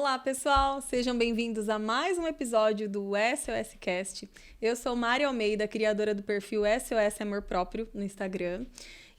Olá, pessoal! Sejam bem-vindos a mais um episódio do SOS Cast. Eu sou Mari Almeida, criadora do perfil SOS Amor Próprio no Instagram.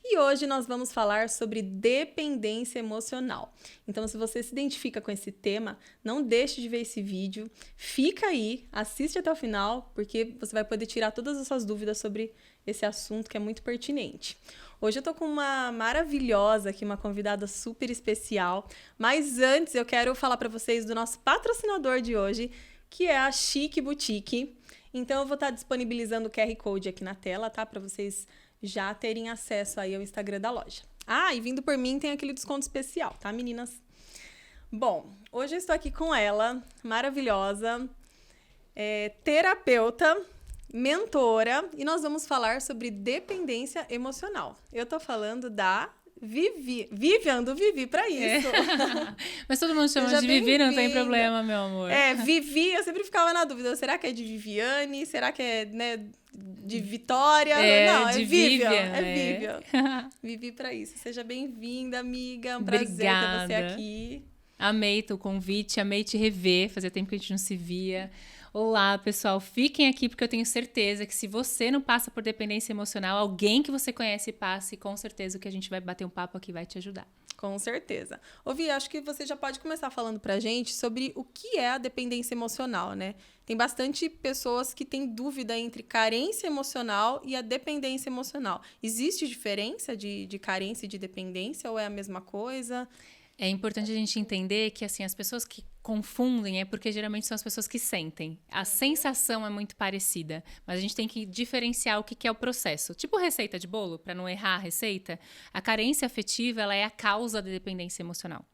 E hoje nós vamos falar sobre dependência emocional. Então, se você se identifica com esse tema, não deixe de ver esse vídeo. Fica aí, assiste até o final, porque você vai poder tirar todas as suas dúvidas sobre esse assunto que é muito pertinente. Hoje eu tô com uma maravilhosa aqui, uma convidada super especial. Mas antes eu quero falar para vocês do nosso patrocinador de hoje, que é a Chique Boutique. Então eu vou estar disponibilizando o QR Code aqui na tela, tá? Para vocês já terem acesso aí ao Instagram da loja. Ah, e vindo por mim tem aquele desconto especial, tá, meninas? Bom, hoje eu estou aqui com ela, maravilhosa, terapeuta, mentora, e nós vamos falar sobre dependência emocional. Eu tô falando da Vivian, do Vivi pra isso. Mas todo mundo chama de Vivi, não tem problema, meu amor. Vivi, eu sempre ficava na dúvida, será que é de Viviane? Será que é, de Vitória? Não, é de Vivian. Vivian, Vivian. Vivi pra isso. Seja bem-vinda, amiga. É um prazer ter você aqui. Amei o convite, amei te rever. Fazia tempo que a gente não se via. Olá, pessoal. Fiquem aqui porque eu tenho certeza que se você não passa por dependência emocional, alguém que você conhece passe, com certeza o que a gente vai bater um papo aqui vai te ajudar. Com certeza. Vi, acho que você já pode começar falando pra gente sobre o que é a dependência emocional, né? Tem bastante pessoas que têm dúvida entre carência emocional e a dependência emocional. Existe diferença de carência e de dependência ou é a mesma coisa? É importante a gente entender que assim, as pessoas que confundem é porque geralmente são as pessoas que sentem. A sensação é muito parecida, mas a gente tem que diferenciar o que é o processo. Tipo receita de bolo, para não errar a receita, a carência afetiva ela é a causa da dependência emocional.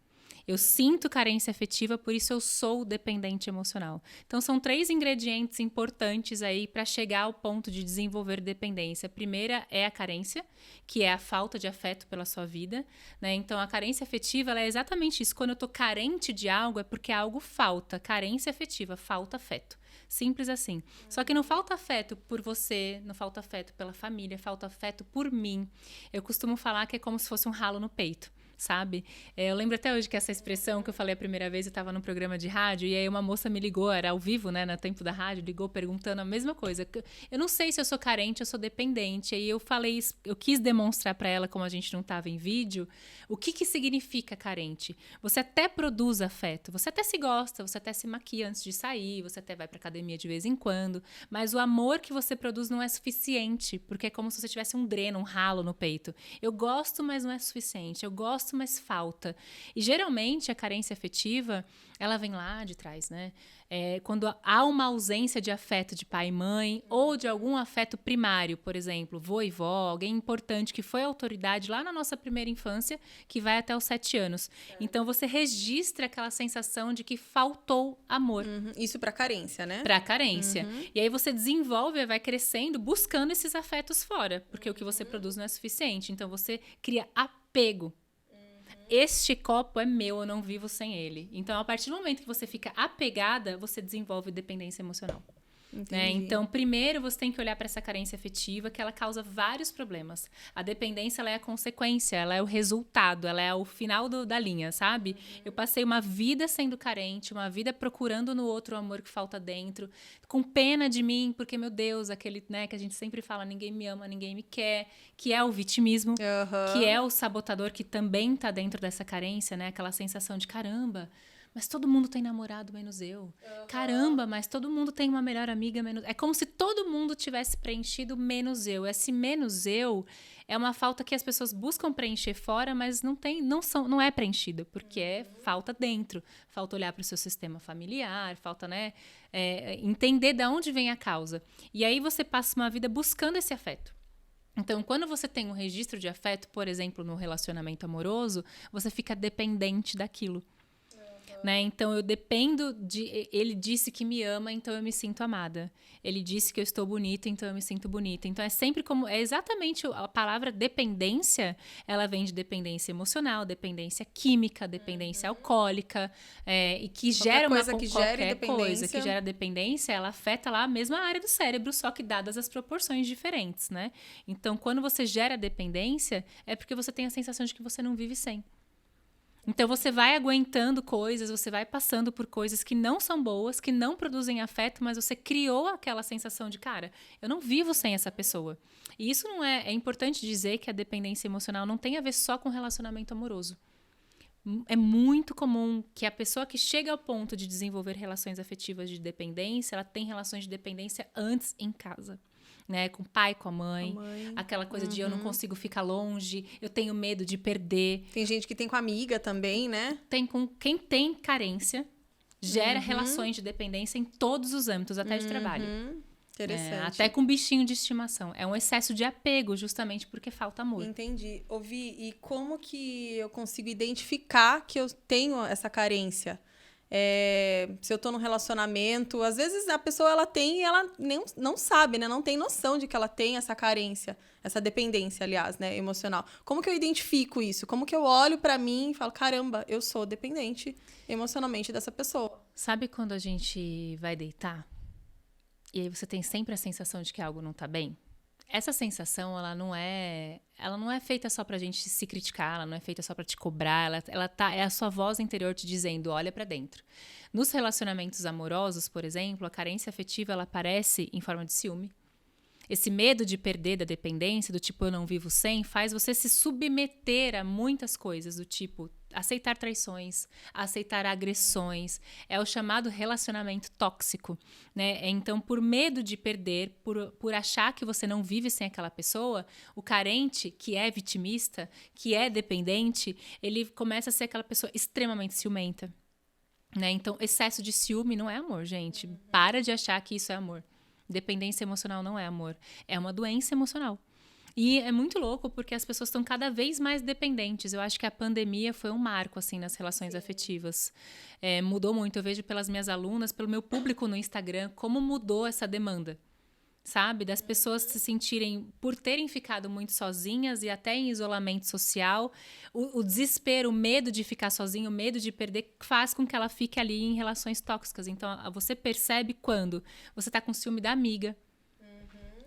Eu sinto carência afetiva, por isso eu sou dependente emocional. Então, são 3 ingredientes importantes aí para chegar ao ponto de desenvolver dependência. A primeira é a carência, que é a falta de afeto pela sua vida, né? Então, a carência afetiva, ela é exatamente isso. Quando eu tô carente de algo, é porque algo falta. Carência afetiva, falta afeto. Simples assim. Só que não falta afeto por você, não falta afeto pela família, falta afeto por mim. Eu costumo falar que é como se fosse um ralo no peito. Sabe? Eu lembro até hoje que essa expressão que eu falei a primeira vez, eu estava num programa de rádio e aí uma moça me ligou, era ao vivo, né, no tempo da rádio, ligou perguntando a mesma coisa. Eu não sei se eu sou carente, eu sou dependente. Aí eu falei, eu quis demonstrar para ela, como a gente não estava em vídeo, o que significa carente. Você até produz afeto, você até se gosta, você até se maquia antes de sair, você até vai para academia de vez em quando, mas o amor que você produz não é suficiente, porque é como se você tivesse um dreno, um ralo no peito. Eu gosto, mas não é suficiente. Eu gosto, mas falta. E geralmente a carência afetiva, ela vem lá de trás, né? Quando há uma ausência de afeto de pai e mãe ou de algum afeto primário, por exemplo, vô e vó, alguém importante que foi autoridade lá na nossa primeira infância, que vai até os 7 anos. Então você registra aquela sensação de que faltou amor. Isso para carência, né? Para carência. E aí você desenvolve e vai crescendo buscando esses afetos fora, porque o que você produz não é suficiente. Então você cria apego. Este copo é meu, eu não vivo sem ele. Então, a partir do momento que você fica apegada, você desenvolve dependência emocional. Né? Então, primeiro você tem que olhar para essa carência afetiva, que ela causa vários problemas. A dependência, ela é a consequência, ela é o resultado, ela é o final da linha, sabe? Eu passei uma vida sendo carente, uma vida procurando no outro o amor que falta dentro, com pena de mim, porque, meu Deus, aquele, né, que a gente sempre fala, ninguém me ama, ninguém me quer, que é o vitimismo, que é o sabotador, que também tá dentro dessa carência, né? Aquela sensação de, caramba, mas todo mundo tem namorado menos eu. Caramba, mas todo mundo tem uma melhor amiga menos... É como se todo mundo tivesse preenchido menos eu. Esse menos eu é uma falta que as pessoas buscam preencher fora, mas não é preenchida, porque é falta dentro. Falta olhar para o seu sistema familiar, falta, né, entender de onde vem a causa. E aí você passa uma vida buscando esse afeto. Então, quando você tem um registro de afeto, por exemplo, no relacionamento amoroso, você fica dependente daquilo. Né? Então, eu dependo de... Ele disse que me ama, então eu me sinto amada. Ele disse que eu estou bonita, então eu me sinto bonita. Então, é sempre como... É exatamente a palavra dependência, ela vem de dependência emocional, dependência química, dependência alcoólica, e que gera qualquer coisa que gera dependência, ela afeta lá a mesma área do cérebro, só que dadas as proporções diferentes, né? Então, quando você gera dependência, é porque você tem a sensação de que você não vive sem. Então, você vai aguentando coisas, você vai passando por coisas que não são boas, que não produzem afeto, mas você criou aquela sensação de, cara, eu não vivo sem essa pessoa. E isso não é... É importante dizer que a dependência emocional não tem a ver só com relacionamento amoroso. É muito comum que a pessoa que chega ao ponto de desenvolver relações afetivas de dependência, ela tem relações de dependência antes em casa. Né, com o pai, com a mãe. Aquela coisa de eu não consigo ficar longe, eu tenho medo de perder. Tem gente que tem com amiga também, né? Quem tem carência, gera relações de dependência em todos os âmbitos, até de trabalho. Interessante. Até com bichinho de estimação. É um excesso de apego, justamente porque falta amor. Entendi. Ouvi, e como que eu consigo identificar que eu tenho essa carência? Se eu tô num relacionamento, às vezes a pessoa ela tem e ela não sabe, né? Não tem noção de que ela tem essa carência, essa dependência, aliás, né, emocional. Como que eu identifico isso? Como que eu olho pra mim e falo, caramba, eu sou dependente emocionalmente dessa pessoa? Sabe quando a gente vai deitar? E aí você tem sempre a sensação de que algo não tá bem? Essa sensação, ela não é feita só pra gente se criticar, ela não é feita só pra te cobrar, é a sua voz interior te dizendo, olha pra dentro. Nos relacionamentos amorosos, por exemplo, a carência afetiva, ela aparece em forma de ciúme. Esse medo de perder da dependência, do tipo eu não vivo sem, faz você se submeter a muitas coisas, do tipo aceitar traições, aceitar agressões. É o chamado relacionamento tóxico, né? Então, por medo de perder, por achar que você não vive sem aquela pessoa, o carente, que é vitimista, que é dependente, ele começa a ser aquela pessoa extremamente ciumenta, né? Então, excesso de ciúme não é amor, gente. Para de achar que isso é amor. Dependência emocional não é amor. É uma doença emocional. E é muito louco porque as pessoas estão cada vez mais dependentes. Eu acho que a pandemia foi um marco, assim, nas relações afetivas. Mudou muito. Eu vejo pelas minhas alunas, pelo meu público no Instagram, como mudou essa demanda. Sabe? Das pessoas se sentirem, por terem ficado muito sozinhas e até em isolamento social, o desespero, o medo de ficar sozinho, o medo de perder, faz com que ela fique ali em relações tóxicas. Então, você percebe quando você tá com ciúme da amiga.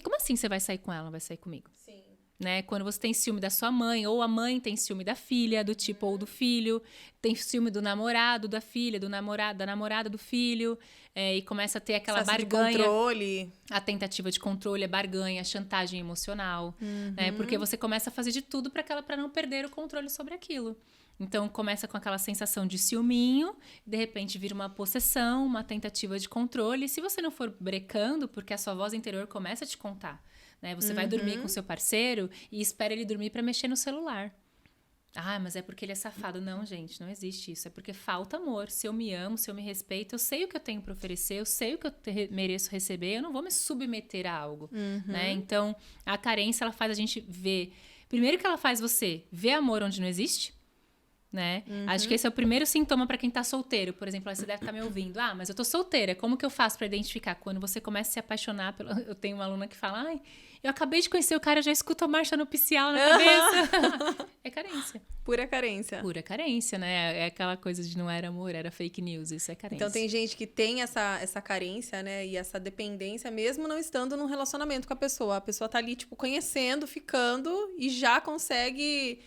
Como assim você vai sair com ela, vai sair comigo? Sim. Né? Quando você tem ciúme da sua mãe, ou a mãe tem ciúme da filha, do tipo, ou do filho, tem ciúme do namorado, da filha, do namorado, da namorada do filho, e começa a ter aquela barganha. De controle. A tentativa de controle, a barganha, a chantagem emocional, né? Porque você começa a fazer de tudo para não perder o controle sobre aquilo. Então, começa com aquela sensação de ciúminho, de repente vira uma possessão, uma tentativa de controle. E se você não for brecando, porque a sua voz interior começa a te contar, né? Você vai dormir com seu parceiro e espera ele dormir para mexer no celular. Ah, mas é porque ele é safado. Não, gente, não existe isso. É porque falta amor. Se eu me amo, se eu me respeito, eu sei o que eu tenho para oferecer, eu sei o que eu mereço receber, eu não vou me submeter a algo, né? Então, a carência, ela faz a gente ver... Primeiro que ela faz você ver amor onde não existe, né? Acho que esse é o primeiro sintoma para quem tá solteiro. Por exemplo, você deve estar me ouvindo. Ah, mas eu tô solteira. Como que eu faço para identificar? Quando você começa a se apaixonar pelo... Eu tenho uma aluna que fala, ai, eu acabei de conhecer o cara, já escuto a marcha nupcial na cabeça. É carência. Pura carência. Pura carência, né? É aquela coisa de não era amor, era fake news. Isso é carência. Então, tem gente que tem essa carência, né? E essa dependência, mesmo não estando num relacionamento com a pessoa. A pessoa tá ali, tipo, conhecendo, ficando e já consegue...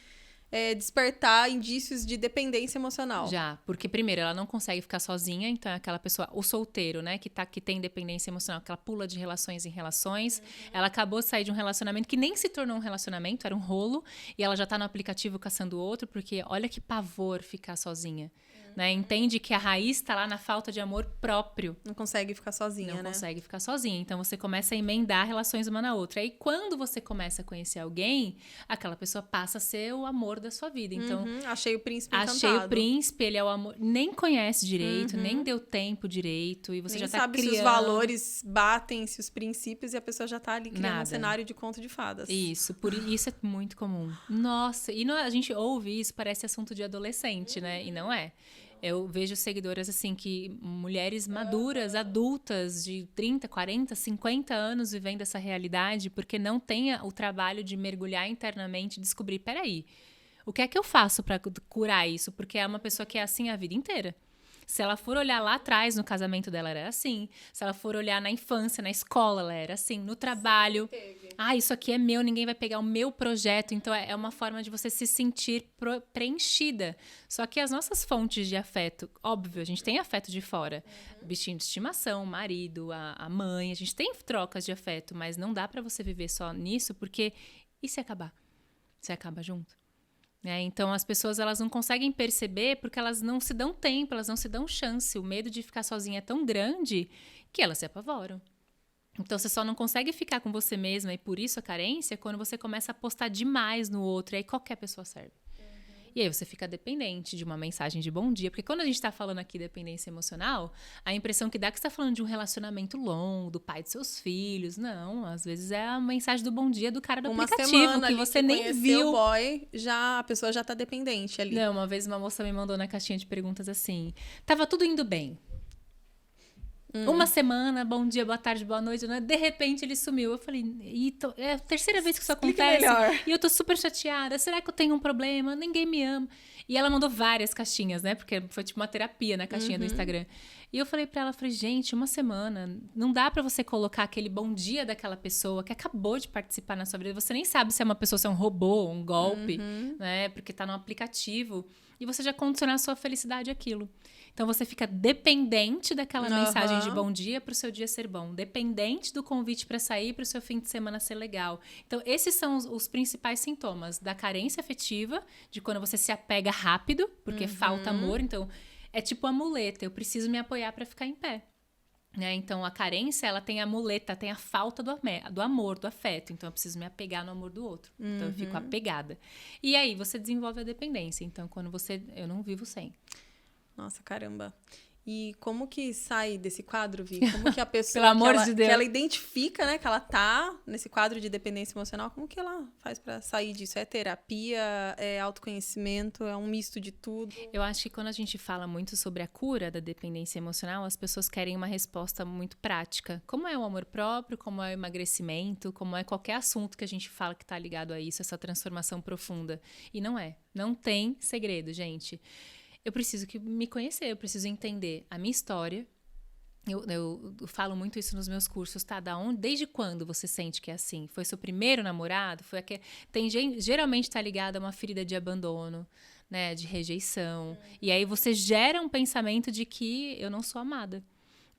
despertar indícios de dependência emocional. Já, porque primeiro ela não consegue ficar sozinha, então é aquela pessoa, o solteiro, né, que tem dependência emocional, que ela pula de relações em relações, ela acabou de sair de um relacionamento que nem se tornou um relacionamento, era um rolo, e ela já tá no aplicativo caçando outro, porque olha que pavor ficar sozinha. Né? Entende que a raiz está lá na falta de amor próprio. Não consegue ficar sozinha, né? Não consegue ficar sozinha. Então, você começa a emendar relações uma na outra. Aí, quando você começa a conhecer alguém, aquela pessoa passa a ser o amor da sua vida. Então, achei o príncipe encantado. Achei o príncipe, ele é o amor. Nem conhece direito, nem deu tempo direito. E você nem já tá sabe criando... se os valores batem, se os princípios, e a pessoa já tá ali criando um cenário de conto de fadas. Isso é muito comum. Nossa, e a gente ouve isso, parece assunto de adolescente, né? E não é. Eu vejo seguidoras assim, que mulheres maduras, adultas, de 30, 40, 50 anos vivendo essa realidade, porque não tem o trabalho de mergulhar internamente e descobrir, peraí, o que é que eu faço para curar isso? Porque é uma pessoa que é assim a vida inteira. Se ela for olhar lá atrás, no casamento dela era assim. Se ela for olhar na infância, na escola, ela era assim. No trabalho, Isso aqui é meu, ninguém vai pegar o meu projeto. Então, é uma forma de você se sentir preenchida. Só que as nossas fontes de afeto, óbvio, a gente tem afeto de fora. Bichinho de estimação, o marido, a mãe. A gente tem trocas de afeto, mas não dá pra você viver só nisso, porque e se acabar? Você acaba junto? Então, as pessoas elas não conseguem perceber porque elas não se dão tempo, elas não se dão chance. O medo de ficar sozinha é tão grande que elas se apavoram. Então, você só não consegue ficar com você mesma e por isso a carência quando você começa a apostar demais no outro e aí qualquer pessoa serve. E aí você fica dependente de uma mensagem de bom dia. Porque quando a gente tá falando aqui de dependência emocional, a impressão que dá é que você tá falando de um relacionamento longo, do pai de seus filhos. Não, às vezes é a mensagem do bom dia do cara do aplicativo, que você nem viu. O boy, a pessoa já tá dependente ali. Não, uma vez uma moça me mandou na caixinha de perguntas assim, tava tudo indo bem. Uma semana, bom dia, boa tarde, boa noite, né? De repente ele sumiu. Eu falei, é a terceira vez que isso acontece. E eu tô super chateada. Será que eu tenho um problema? Ninguém me ama. E ela mandou várias caixinhas, né? Porque foi tipo uma terapia na caixinha do Instagram. E eu falei pra ela, gente, uma semana, não dá pra você colocar aquele bom dia daquela pessoa que acabou de participar na sua vida. Você nem sabe se é uma pessoa, se é um robô, um golpe, né? Porque tá no aplicativo. E você já condicionar a sua felicidade àquilo. Então, você fica dependente daquela mensagem de bom dia para o seu dia ser bom. Dependente do convite para sair para o seu fim de semana ser legal. Então, esses são os principais sintomas da carência afetiva, de quando você se apega rápido, porque falta amor. Então, é tipo a muleta. Eu preciso me apoiar para ficar em pé. Então, a carência, ela tem a muleta, tem a falta do amor, do afeto. Então, eu preciso me apegar no amor do outro. Então, eu fico apegada. E aí, você desenvolve a dependência. Então, eu não vivo sem. Nossa, caramba. E como que sai desse quadro, Vi? Como que a pessoa Pelo amor de Deus. que ela identifica, né, que ela tá nesse quadro de dependência emocional, como que ela faz pra sair disso? É terapia, é autoconhecimento, é um misto de tudo? Eu acho que quando a gente fala muito sobre a cura da dependência emocional, as pessoas querem uma resposta muito prática. Como é o amor próprio, como é o emagrecimento, como é qualquer assunto que a gente fala que tá ligado a isso, essa transformação profunda. E não é. Não tem segredo, gente. Eu preciso me conhecer, eu preciso entender a minha história. Eu falo muito isso nos meus cursos, tá? Desde quando você sente que é assim? Foi seu primeiro namorado? Geralmente tá ligado a uma ferida de abandono, né? De rejeição. E aí você gera um pensamento de que eu não sou amada.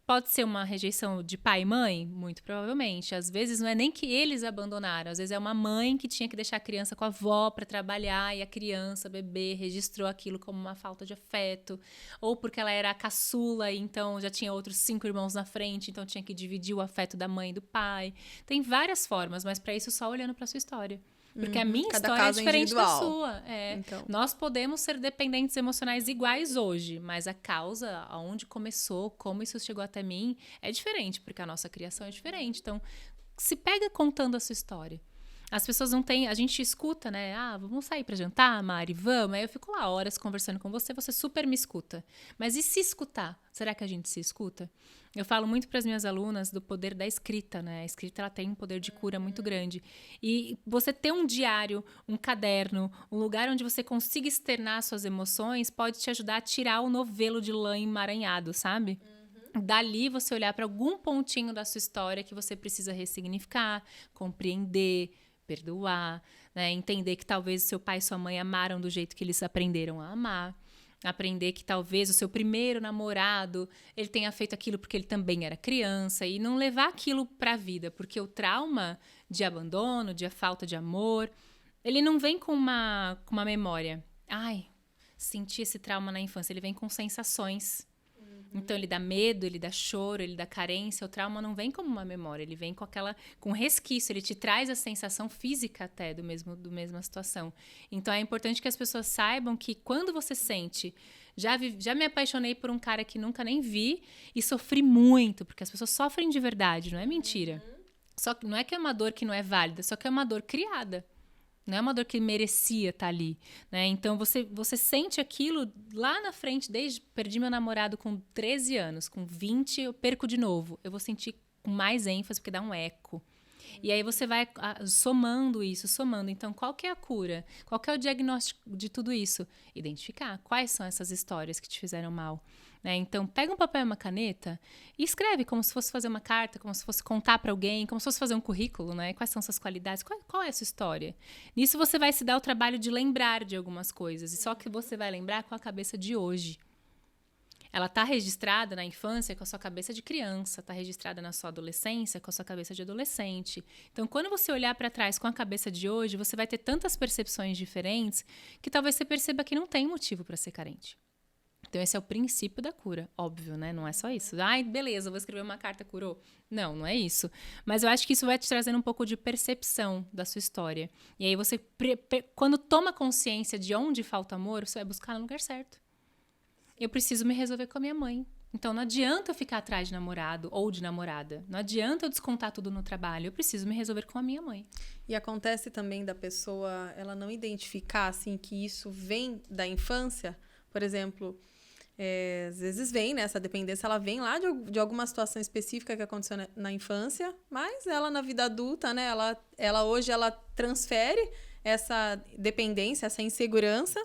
Pode ser uma rejeição de pai e mãe? Muito provavelmente. Às vezes não é nem que eles abandonaram. Às vezes é uma mãe que tinha que deixar a criança com a avó para trabalhar e a criança, bebê, registrou aquilo como uma falta de afeto. Ou porque ela era a caçula e então já tinha outros 5 irmãos na frente, então tinha que dividir o afeto da mãe e do pai. Tem várias formas, mas para isso só olhando para sua história. Porque a minha história é diferente da sua. Então. Nós podemos ser dependentes emocionais iguais hoje, mas a causa, aonde começou, como isso chegou até mim, é diferente, porque a nossa criação é diferente. Então, se pega contando a sua história. As pessoas não têm... A gente escuta, né? Vamos sair pra jantar, Mari? Vamos. Aí eu fico lá horas conversando com você, você super me escuta. Mas e se escutar? Será que a gente se escuta? Eu falo muito para as minhas alunas do poder da escrita, né? A escrita, ela tem um poder de cura muito grande. E você ter um diário, um caderno, um lugar onde você consiga externar suas emoções pode te ajudar a tirar o novelo de lã emaranhado, sabe? Dali você olhar para algum pontinho da sua história que você precisa ressignificar, compreender, perdoar, né? Entender que talvez o seu pai e sua mãe amaram do jeito que eles aprenderam a amar. Aprender que talvez o seu primeiro namorado, ele tenha feito aquilo porque ele também era criança e não levar aquilo para a vida, porque o trauma de abandono, de falta de amor, ele não vem com uma memória. Senti esse trauma na infância, ele vem com sensações. Então, ele dá medo, ele dá choro, ele dá carência. O trauma não vem como uma memória, ele vem com resquício. Ele te traz a sensação física até do mesma situação. Então, é importante que as pessoas saibam que quando você sente... Já me apaixonei por um cara que nunca nem vi e sofri muito, porque as pessoas sofrem de verdade, não é mentira. Só que não é que é uma dor que não é válida, só que é uma dor criada. Não é uma dor que merecia estar ali, né? Então, você sente aquilo lá na frente, perdi meu namorado com 13 anos, com 20 eu perco de novo. Eu vou sentir com mais ênfase, porque dá um eco. E aí você vai somando isso. Então, qual que é a cura? Qual que é o diagnóstico de tudo isso? Identificar quais são essas histórias que te fizeram mal. né? Então, pega um papel e uma caneta e escreve como se fosse fazer uma carta, como se fosse contar para alguém, como se fosse fazer um currículo, né? Quais são suas qualidades, qual é a sua história? Nisso você vai se dar o trabalho de lembrar de algumas coisas, e só que você vai lembrar com a cabeça de hoje. Ela está registrada na infância com a sua cabeça de criança, está registrada na sua adolescência com a sua cabeça de adolescente. Então, quando você olhar para trás com a cabeça de hoje, você vai ter tantas percepções diferentes que talvez você perceba que não tem motivo para ser carente. Então, esse é o princípio da cura, óbvio, né? Não é só isso. Ai, beleza, vou escrever uma carta, curou. Não é isso. Mas eu acho que isso vai te trazendo um pouco de percepção da sua história. E aí você, quando toma consciência de onde falta amor, você vai buscar no lugar certo. Eu preciso me resolver com a minha mãe. Então, não adianta eu ficar atrás de namorado ou de namorada. Não adianta eu descontar tudo no trabalho. Eu preciso me resolver com a minha mãe. E acontece também da pessoa, ela não identificar, assim, que isso vem da infância. Por exemplo, às vezes vem, né? Essa dependência, ela vem lá de alguma situação específica que aconteceu na infância, mas ela, na vida adulta, né? Ela hoje, ela transfere essa dependência, essa insegurança,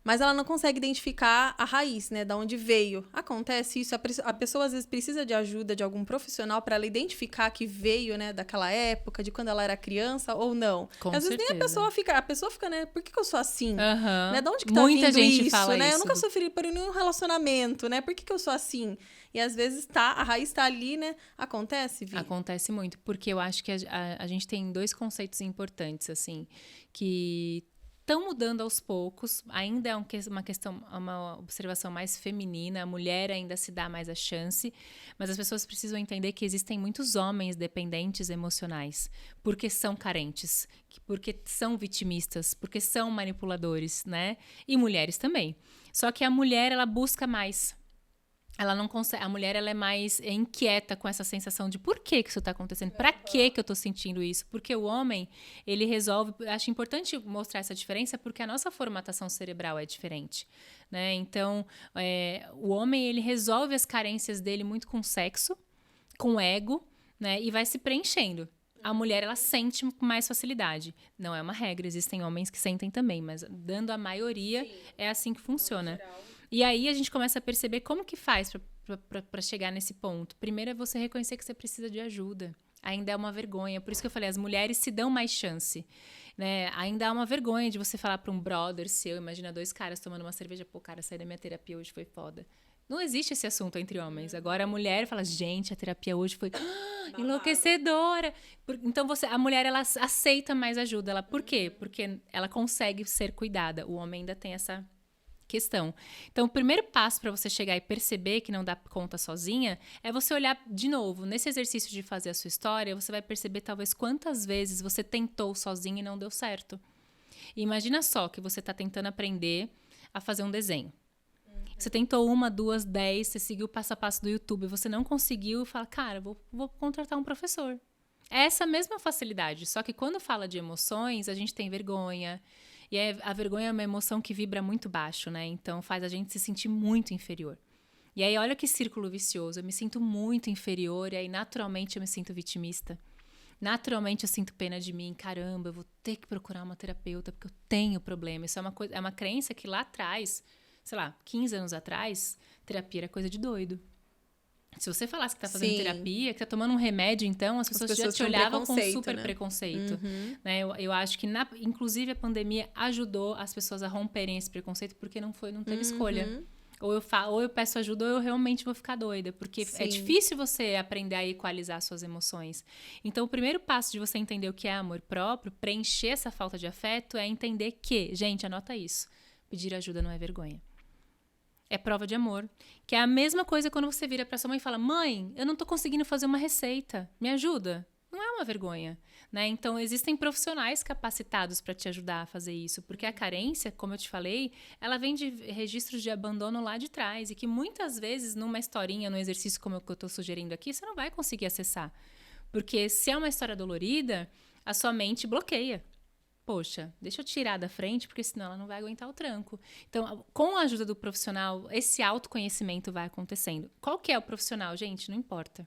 mas ela não consegue identificar a raiz, né? Da onde veio. Acontece isso, a pessoa às vezes precisa de ajuda de algum profissional para ela identificar que veio, né? Daquela época, de quando ela era criança ou não. Com às vezes certeza. nem a pessoa fica, né? Por que eu sou assim? Uhum. Né? De onde que tá Muita vindo gente isso, fala né? isso. Eu nunca sofri por nenhum relacionamento, né? Por que eu sou assim? E às vezes a raiz tá ali, né? Acontece, Vi? Acontece muito, porque eu acho que a gente tem dois conceitos importantes, assim, que estão mudando aos poucos. Ainda é uma questão, uma observação mais feminina, a mulher ainda se dá mais a chance, mas as pessoas precisam entender que existem muitos homens dependentes emocionais, porque são carentes, porque são vitimistas, porque são manipuladores, né? E mulheres também. Só que a mulher, ela busca mais. Ela não consegue, a mulher, ela é mais inquieta com essa sensação de por que isso está acontecendo, para que eu estou sentindo isso, porque o homem, ele resolve, acho importante mostrar essa diferença porque a nossa formatação cerebral é diferente, né? Então, o homem, ele resolve as carências dele muito com sexo, com ego, né? E vai se preenchendo. A mulher, ela sente com mais facilidade. Não é uma regra, existem homens que sentem também, mas dando a maioria, sim, é assim que funciona. E aí a gente começa a perceber como que faz para chegar nesse ponto. Primeiro é você reconhecer que você precisa de ajuda. Ainda é uma vergonha. Por isso que eu falei, as mulheres se dão mais chance. Né? Ainda há uma vergonha de você falar para um brother seu, imagina 2 caras tomando uma cerveja, pô, cara, saí da minha terapia hoje, foi foda. Não existe esse assunto entre homens. Agora a mulher fala, gente, a terapia hoje foi enlouquecedora. Então a mulher, ela aceita mais ajuda. Por quê? Porque ela consegue ser cuidada. O homem ainda tem essa questão. Então, o primeiro passo para você chegar e perceber que não dá conta sozinha é você olhar de novo. Nesse exercício de fazer a sua história, você vai perceber talvez quantas vezes você tentou sozinha e não deu certo. E imagina só que você está tentando aprender a fazer um desenho. Você tentou 1, 2, 10, você seguiu o passo a passo do YouTube, você não conseguiu e fala, cara, vou contratar um professor. É essa mesma facilidade, só que quando fala de emoções, a gente tem vergonha. E a vergonha é uma emoção que vibra muito baixo, né? Então faz a gente se sentir muito inferior. E aí olha que círculo vicioso. Eu me sinto muito inferior e aí naturalmente eu me sinto vitimista. Naturalmente eu sinto pena de mim. Caramba, eu vou ter que procurar uma terapeuta porque eu tenho problema. Isso é uma crença que lá atrás, sei lá, 15 anos atrás, terapia era coisa de doido. Se você falasse que tá fazendo terapia, que tá tomando um remédio, então, as pessoas já te olhavam com super preconceito. Né? Eu acho que, inclusive, a pandemia ajudou as pessoas a romperem esse preconceito, porque não teve escolha. Ou eu peço ajuda, ou eu realmente vou ficar doida. Porque é difícil você aprender a equalizar suas emoções. Então, o primeiro passo de você entender o que é amor próprio, preencher essa falta de afeto, é entender que, gente, anota isso, pedir ajuda não é vergonha. É prova de amor. Que é a mesma coisa quando você vira pra sua mãe e fala, mãe, eu não tô conseguindo fazer uma receita, me ajuda. Não é uma vergonha, né? Então, existem profissionais capacitados para te ajudar a fazer isso, porque a carência, como eu te falei, ela vem de registros de abandono lá de trás e que muitas vezes, numa historinha, num exercício como o que eu tô sugerindo aqui, você não vai conseguir acessar. Porque se é uma história dolorida, a sua mente bloqueia. Poxa, deixa eu tirar da frente, porque senão ela não vai aguentar o tranco. Então, com a ajuda do profissional, esse autoconhecimento vai acontecendo. Qual que é o profissional, gente? Não importa.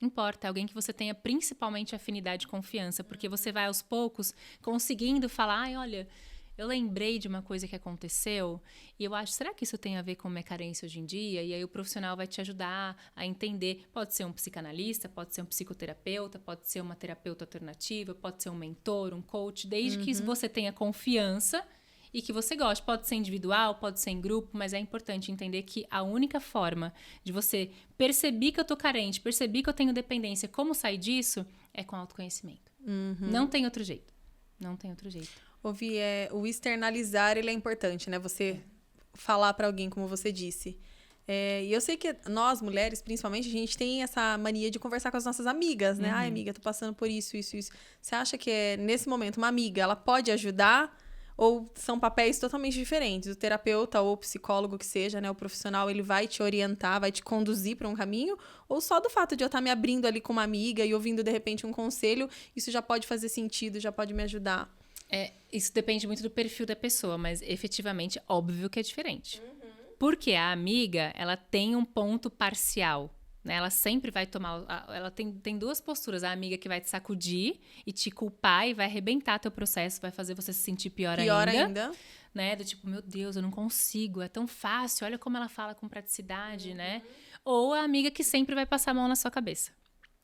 Não importa, é alguém que você tenha principalmente afinidade e confiança, porque você vai aos poucos conseguindo falar, olha, eu lembrei de uma coisa que aconteceu e eu acho, será que isso tem a ver com minha carência hoje em dia? E aí o profissional vai te ajudar a entender. Pode ser um psicanalista, pode ser um psicoterapeuta, pode ser uma terapeuta alternativa, pode ser um mentor, um coach, desde que você tenha confiança e que você goste. Pode ser individual, pode ser em grupo, mas é importante entender que a única forma de você perceber que eu tô carente, perceber que eu tenho dependência, como sair disso, é com autoconhecimento. Não tem outro jeito. Não tem outro jeito. Ouvi, o externalizar, ele é importante, né? Você falar pra alguém, como você disse. E eu sei que nós, mulheres, principalmente, a gente tem essa mania de conversar com as nossas amigas, né? Ai, amiga, tô passando por isso, isso, isso. Você acha que, nesse momento, uma amiga, ela pode ajudar? Ou são papéis totalmente diferentes? O terapeuta ou o psicólogo que seja, né? O profissional, ele vai te orientar, vai te conduzir para um caminho? Ou só do fato de eu estar me abrindo ali com uma amiga e ouvindo, de repente, um conselho, isso já pode fazer sentido, já pode me ajudar? Isso depende muito do perfil da pessoa, mas efetivamente, óbvio que é diferente. Porque a amiga, ela tem um ponto parcial, né? Ela sempre vai tomar... Ela tem duas posturas. A amiga que vai te sacudir e te culpar e vai arrebentar teu processo, vai fazer você se sentir pior ainda. Né? Do tipo, meu Deus, eu não consigo, é tão fácil, olha como ela fala com praticidade, né? Ou a amiga que sempre vai passar a mão na sua cabeça.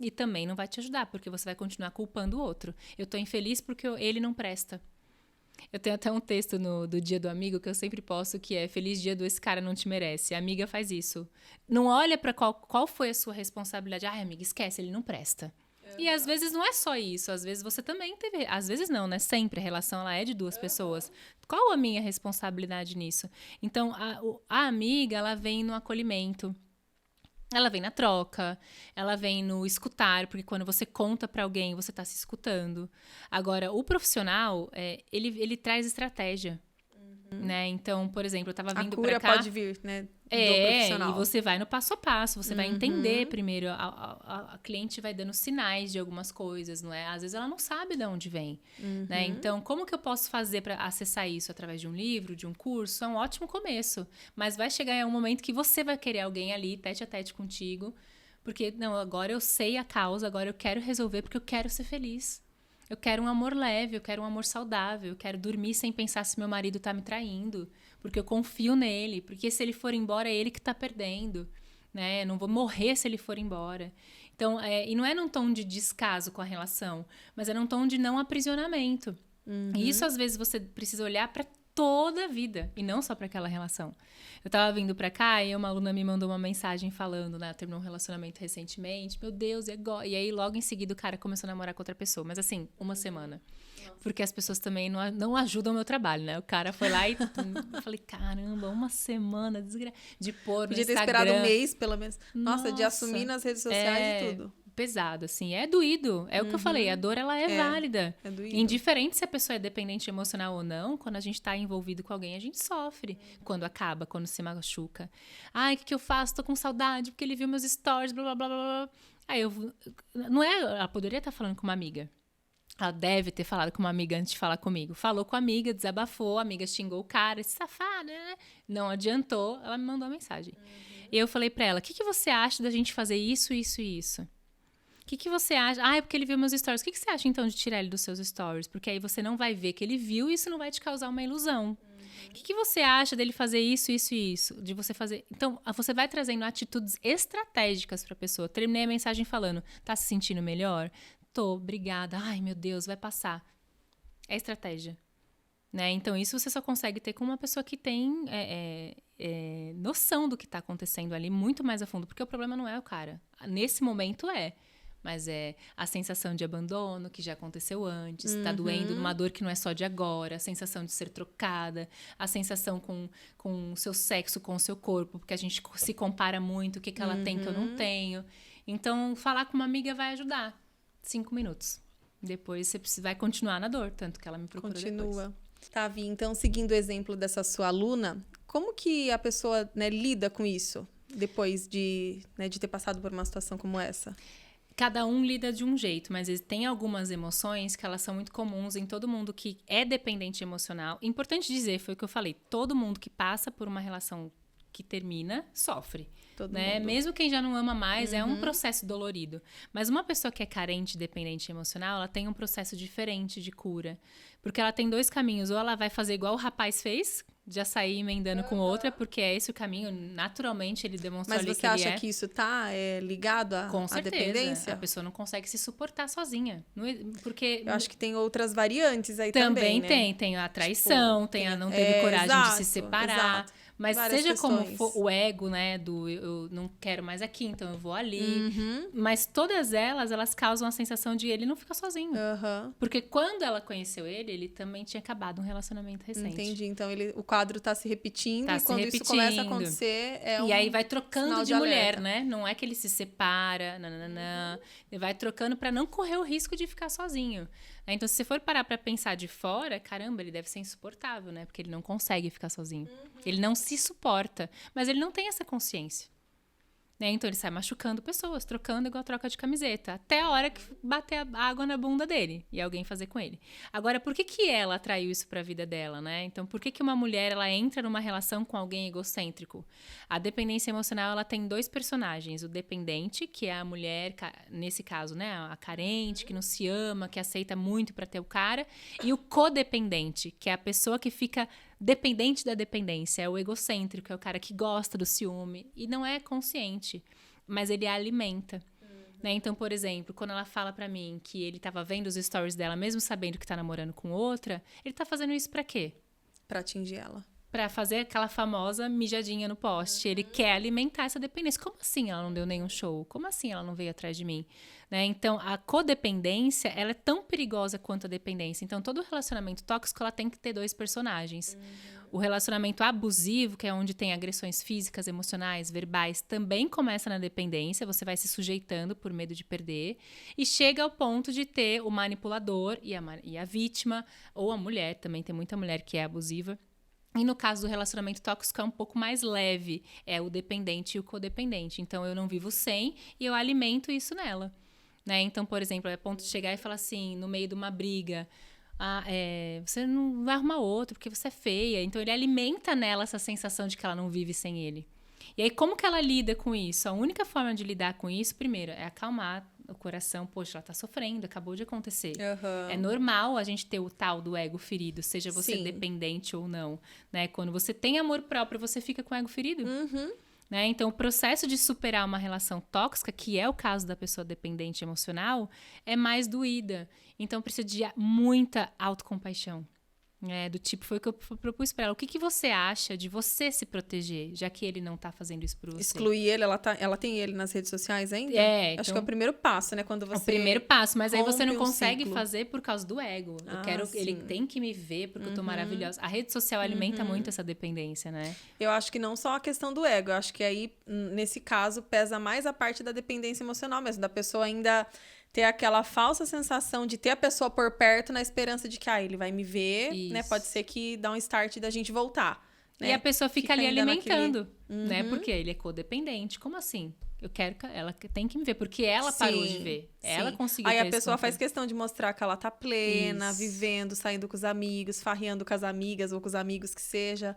E também não vai te ajudar, porque você vai continuar culpando o outro. Eu tô infeliz porque ele não presta. Eu tenho até um texto do Dia do Amigo que eu sempre posto, que é Feliz Dia do Esse Cara Não Te Merece. A amiga faz isso. Não olha pra qual foi a sua responsabilidade. Ai, amiga, esquece, ele não presta. E às vezes não é só isso. Às vezes você também teve... Às vezes não, né? Sempre a relação ela é de duas pessoas. Qual a minha responsabilidade nisso? Então, a amiga, ela vem no acolhimento. Ela vem na troca, ela vem no escutar, porque quando você conta pra alguém, você tá se escutando. Agora, o profissional, ele traz estratégia, né? Então, por exemplo, eu tava vindo pra cá... A cura pode vir, né, do profissional. E você vai no passo a passo, você vai entender primeiro. A cliente vai dando sinais de algumas coisas, não é? Às vezes ela não sabe de onde vem, né? Então, como que eu posso fazer para acessar isso através de um livro, de um curso? É um ótimo começo, mas vai chegar em um momento que você vai querer alguém ali, tete a tete contigo, porque, não, agora eu sei a causa, agora eu quero resolver porque eu quero ser feliz. Eu quero um amor leve, eu quero um amor saudável, eu quero dormir sem pensar se meu marido tá me traindo, porque eu confio nele, porque se ele for embora é ele que tá perdendo, né? Eu não vou morrer se ele for embora. Então, e não é num tom de descaso com a relação, mas é num tom de não aprisionamento. E isso, às vezes, você precisa olhar para toda a vida, e não só para aquela relação. Eu tava vindo pra cá e uma aluna me mandou uma mensagem falando, né? Terminou um relacionamento recentemente. Meu Deus, e agora? E aí, logo em seguida, o cara começou a namorar com outra pessoa. Mas assim, uma semana. Nossa. Porque as pessoas também não ajudam o meu trabalho, né? O cara foi lá e... eu falei, caramba, uma semana de pôr no Instagram. Podia ter esperado um mês, pelo menos. Nossa, de assumir nas redes sociais e tudo. Pesado, assim, é doído, é o que eu falei, a dor ela é válida, é doído. Indiferente se a pessoa é dependente emocional ou não, quando a gente tá envolvido com alguém, a gente sofre, quando acaba, quando se machuca. Ai, o que eu faço? Tô com saudade, porque ele viu meus stories, blá, blá, blá, blá. Aí ela poderia estar falando com uma amiga, ela deve ter falado com uma amiga antes de falar comigo, falou com a amiga, desabafou, a amiga xingou o cara, esse safado, né? Não adiantou, ela me mandou uma mensagem. E eu falei pra ela, o que você acha da gente fazer isso, isso e isso? O que você acha? Ah, é porque ele viu meus stories. O que você acha, então, de tirar ele dos seus stories? Porque aí você não vai ver que ele viu e isso não vai te causar uma ilusão. O que você acha dele fazer isso, isso e isso? De você fazer... Então, você vai trazendo atitudes estratégicas pra pessoa. Terminei a mensagem falando, tá se sentindo melhor? Tô, obrigada. Ai, meu Deus, vai passar. É estratégia. Né? Então, isso você só consegue ter com uma pessoa que tem noção do que tá acontecendo ali muito mais a fundo. Porque o problema não é o cara. Nesse momento mas é a sensação de abandono, que já aconteceu antes, tá doendo numa dor que não é só de agora, a sensação de ser trocada, a sensação com o seu sexo, com o seu corpo, porque a gente se compara muito, o que ela tem que eu não tenho. Então, falar com uma amiga vai ajudar. 5 minutos. Depois você vai continuar na dor, tanto que ela me procura depois. Tá, Vi, então, seguindo o exemplo dessa sua aluna, como que a pessoa, né, lida com isso, depois de ter passado por uma situação como essa? Cada um lida de um jeito, mas tem algumas emoções que elas são muito comuns em todo mundo que é dependente emocional. Importante dizer, foi o que eu falei, todo mundo que passa por uma relação que termina sofre. Todo Né? mundo. Mesmo quem já não ama mais, é um processo dolorido. Mas uma pessoa que é carente, dependente emocional, ela tem um processo diferente de cura. Porque ela tem 2 caminhos. Ou ela vai fazer igual o rapaz fez, já sair emendando com outra, porque é esse o caminho. Naturalmente, ele demonstrou Mas ali você que ele acha é. que isso tá ligado Com à certeza. dependência? A pessoa não consegue se suportar sozinha. Porque Eu acho que tem outras variantes aí também né? tem. Tem a traição, tem a não teve coragem de se separar. Exato. Mas Várias seja como questões. for o ego, né, do eu não quero mais aqui, então eu vou ali. Mas todas elas causam a sensação de ele não fica sozinho. Aham. Porque quando ela conheceu ele também tinha acabado um relacionamento recente. Entendi. Então o quadro tá se repetindo Tá e se quando isso começa a repetindo. acontecer, E aí vai trocando sinal de de mulher, alerta. né? Não é que ele se separa, nananã. Ele vai trocando pra não correr o risco de ficar sozinho. Então, se você for parar pra pensar de fora, caramba, ele deve ser insuportável, né? Porque ele não consegue ficar sozinho. Ele não se suporta, mas ele não tem essa consciência. Né? Então, ele sai machucando pessoas, trocando igual troca de camiseta, até a hora que bater a água na bunda dele e alguém fazer com ele. Agora, por que ela atraiu isso para a vida dela, né? Então, por que uma mulher ela entra numa relação com alguém egocêntrico? A dependência emocional ela tem 2 personagens: o dependente, que é a mulher, nesse caso, né, a carente, que não se ama, que aceita muito para ter o cara, e o codependente, que é a pessoa que fica dependente da dependência, é o egocêntrico, é o cara que gosta do ciúme e não é consciente, mas ele a alimenta. Né? Então, por exemplo, quando ela fala pra mim que ele tava vendo os stories dela, mesmo sabendo que tá namorando com outra, ele tá fazendo isso pra quê? Pra atingir ela. Pra fazer aquela famosa mijadinha no poste. Ele quer alimentar essa dependência. Como assim ela não deu nenhum show? Como assim ela não veio atrás de mim? Né? Então, a codependência, ela é tão perigosa quanto a dependência. Então, todo relacionamento tóxico, ela tem que ter 2 personagens. O relacionamento abusivo, que é onde tem agressões físicas, emocionais, verbais, também começa na dependência. Você vai se sujeitando por medo de perder. E chega ao ponto de ter o manipulador e a vítima, ou a mulher, também tem muita mulher que é abusiva. E no caso do relacionamento tóxico é um pouco mais leve, é o dependente e o codependente. Então, eu não vivo sem e eu alimento isso nela. Né? Então, por exemplo, é ponto de chegar e falar assim, no meio de uma briga, você não vai arrumar outro porque você é feia. Então, ele alimenta nela essa sensação de que ela não vive sem ele. E aí, como que ela lida com isso? A única forma de lidar com isso, primeiro, é acalmar o coração. Poxa, ela tá sofrendo, acabou de acontecer. É normal a gente ter o tal do ego ferido, seja você dependente ou não. Né? Quando você tem amor próprio, você fica com o ego ferido. Né? Então, o processo de superar uma relação tóxica, que é o caso da pessoa dependente emocional, é mais doída. Então, precisa de muita autocompaixão. Do tipo, foi o que eu propus pra ela. O que você acha de você se proteger, já que ele não tá fazendo isso por você? Excluir ele, ela tem ele nas redes sociais ainda? Então, acho que é o primeiro passo, né? Quando você é o primeiro passo, mas aí você não rompe um consegue ciclo. fazer por causa do ego. Ele tem que me ver porque eu tô maravilhosa. A rede social alimenta muito essa dependência, né? Eu acho que não só a questão do ego, eu acho que aí, nesse caso, pesa mais a parte da dependência emocional mesmo, da pessoa ainda ter aquela falsa sensação de ter a pessoa por perto na esperança de que ele vai me ver, né? Pode ser que dá um start da gente voltar. Né? E a pessoa fica ali ainda alimentando, né? Porque ele é codependente. Como assim? Eu quero que ela tem que me ver, porque ela parou de ver. Ela conseguiu Aí ter a esse pessoa faz controle. questão de mostrar que ela tá plena, vivendo, saindo com os amigos, farreando com as amigas ou com os amigos que seja.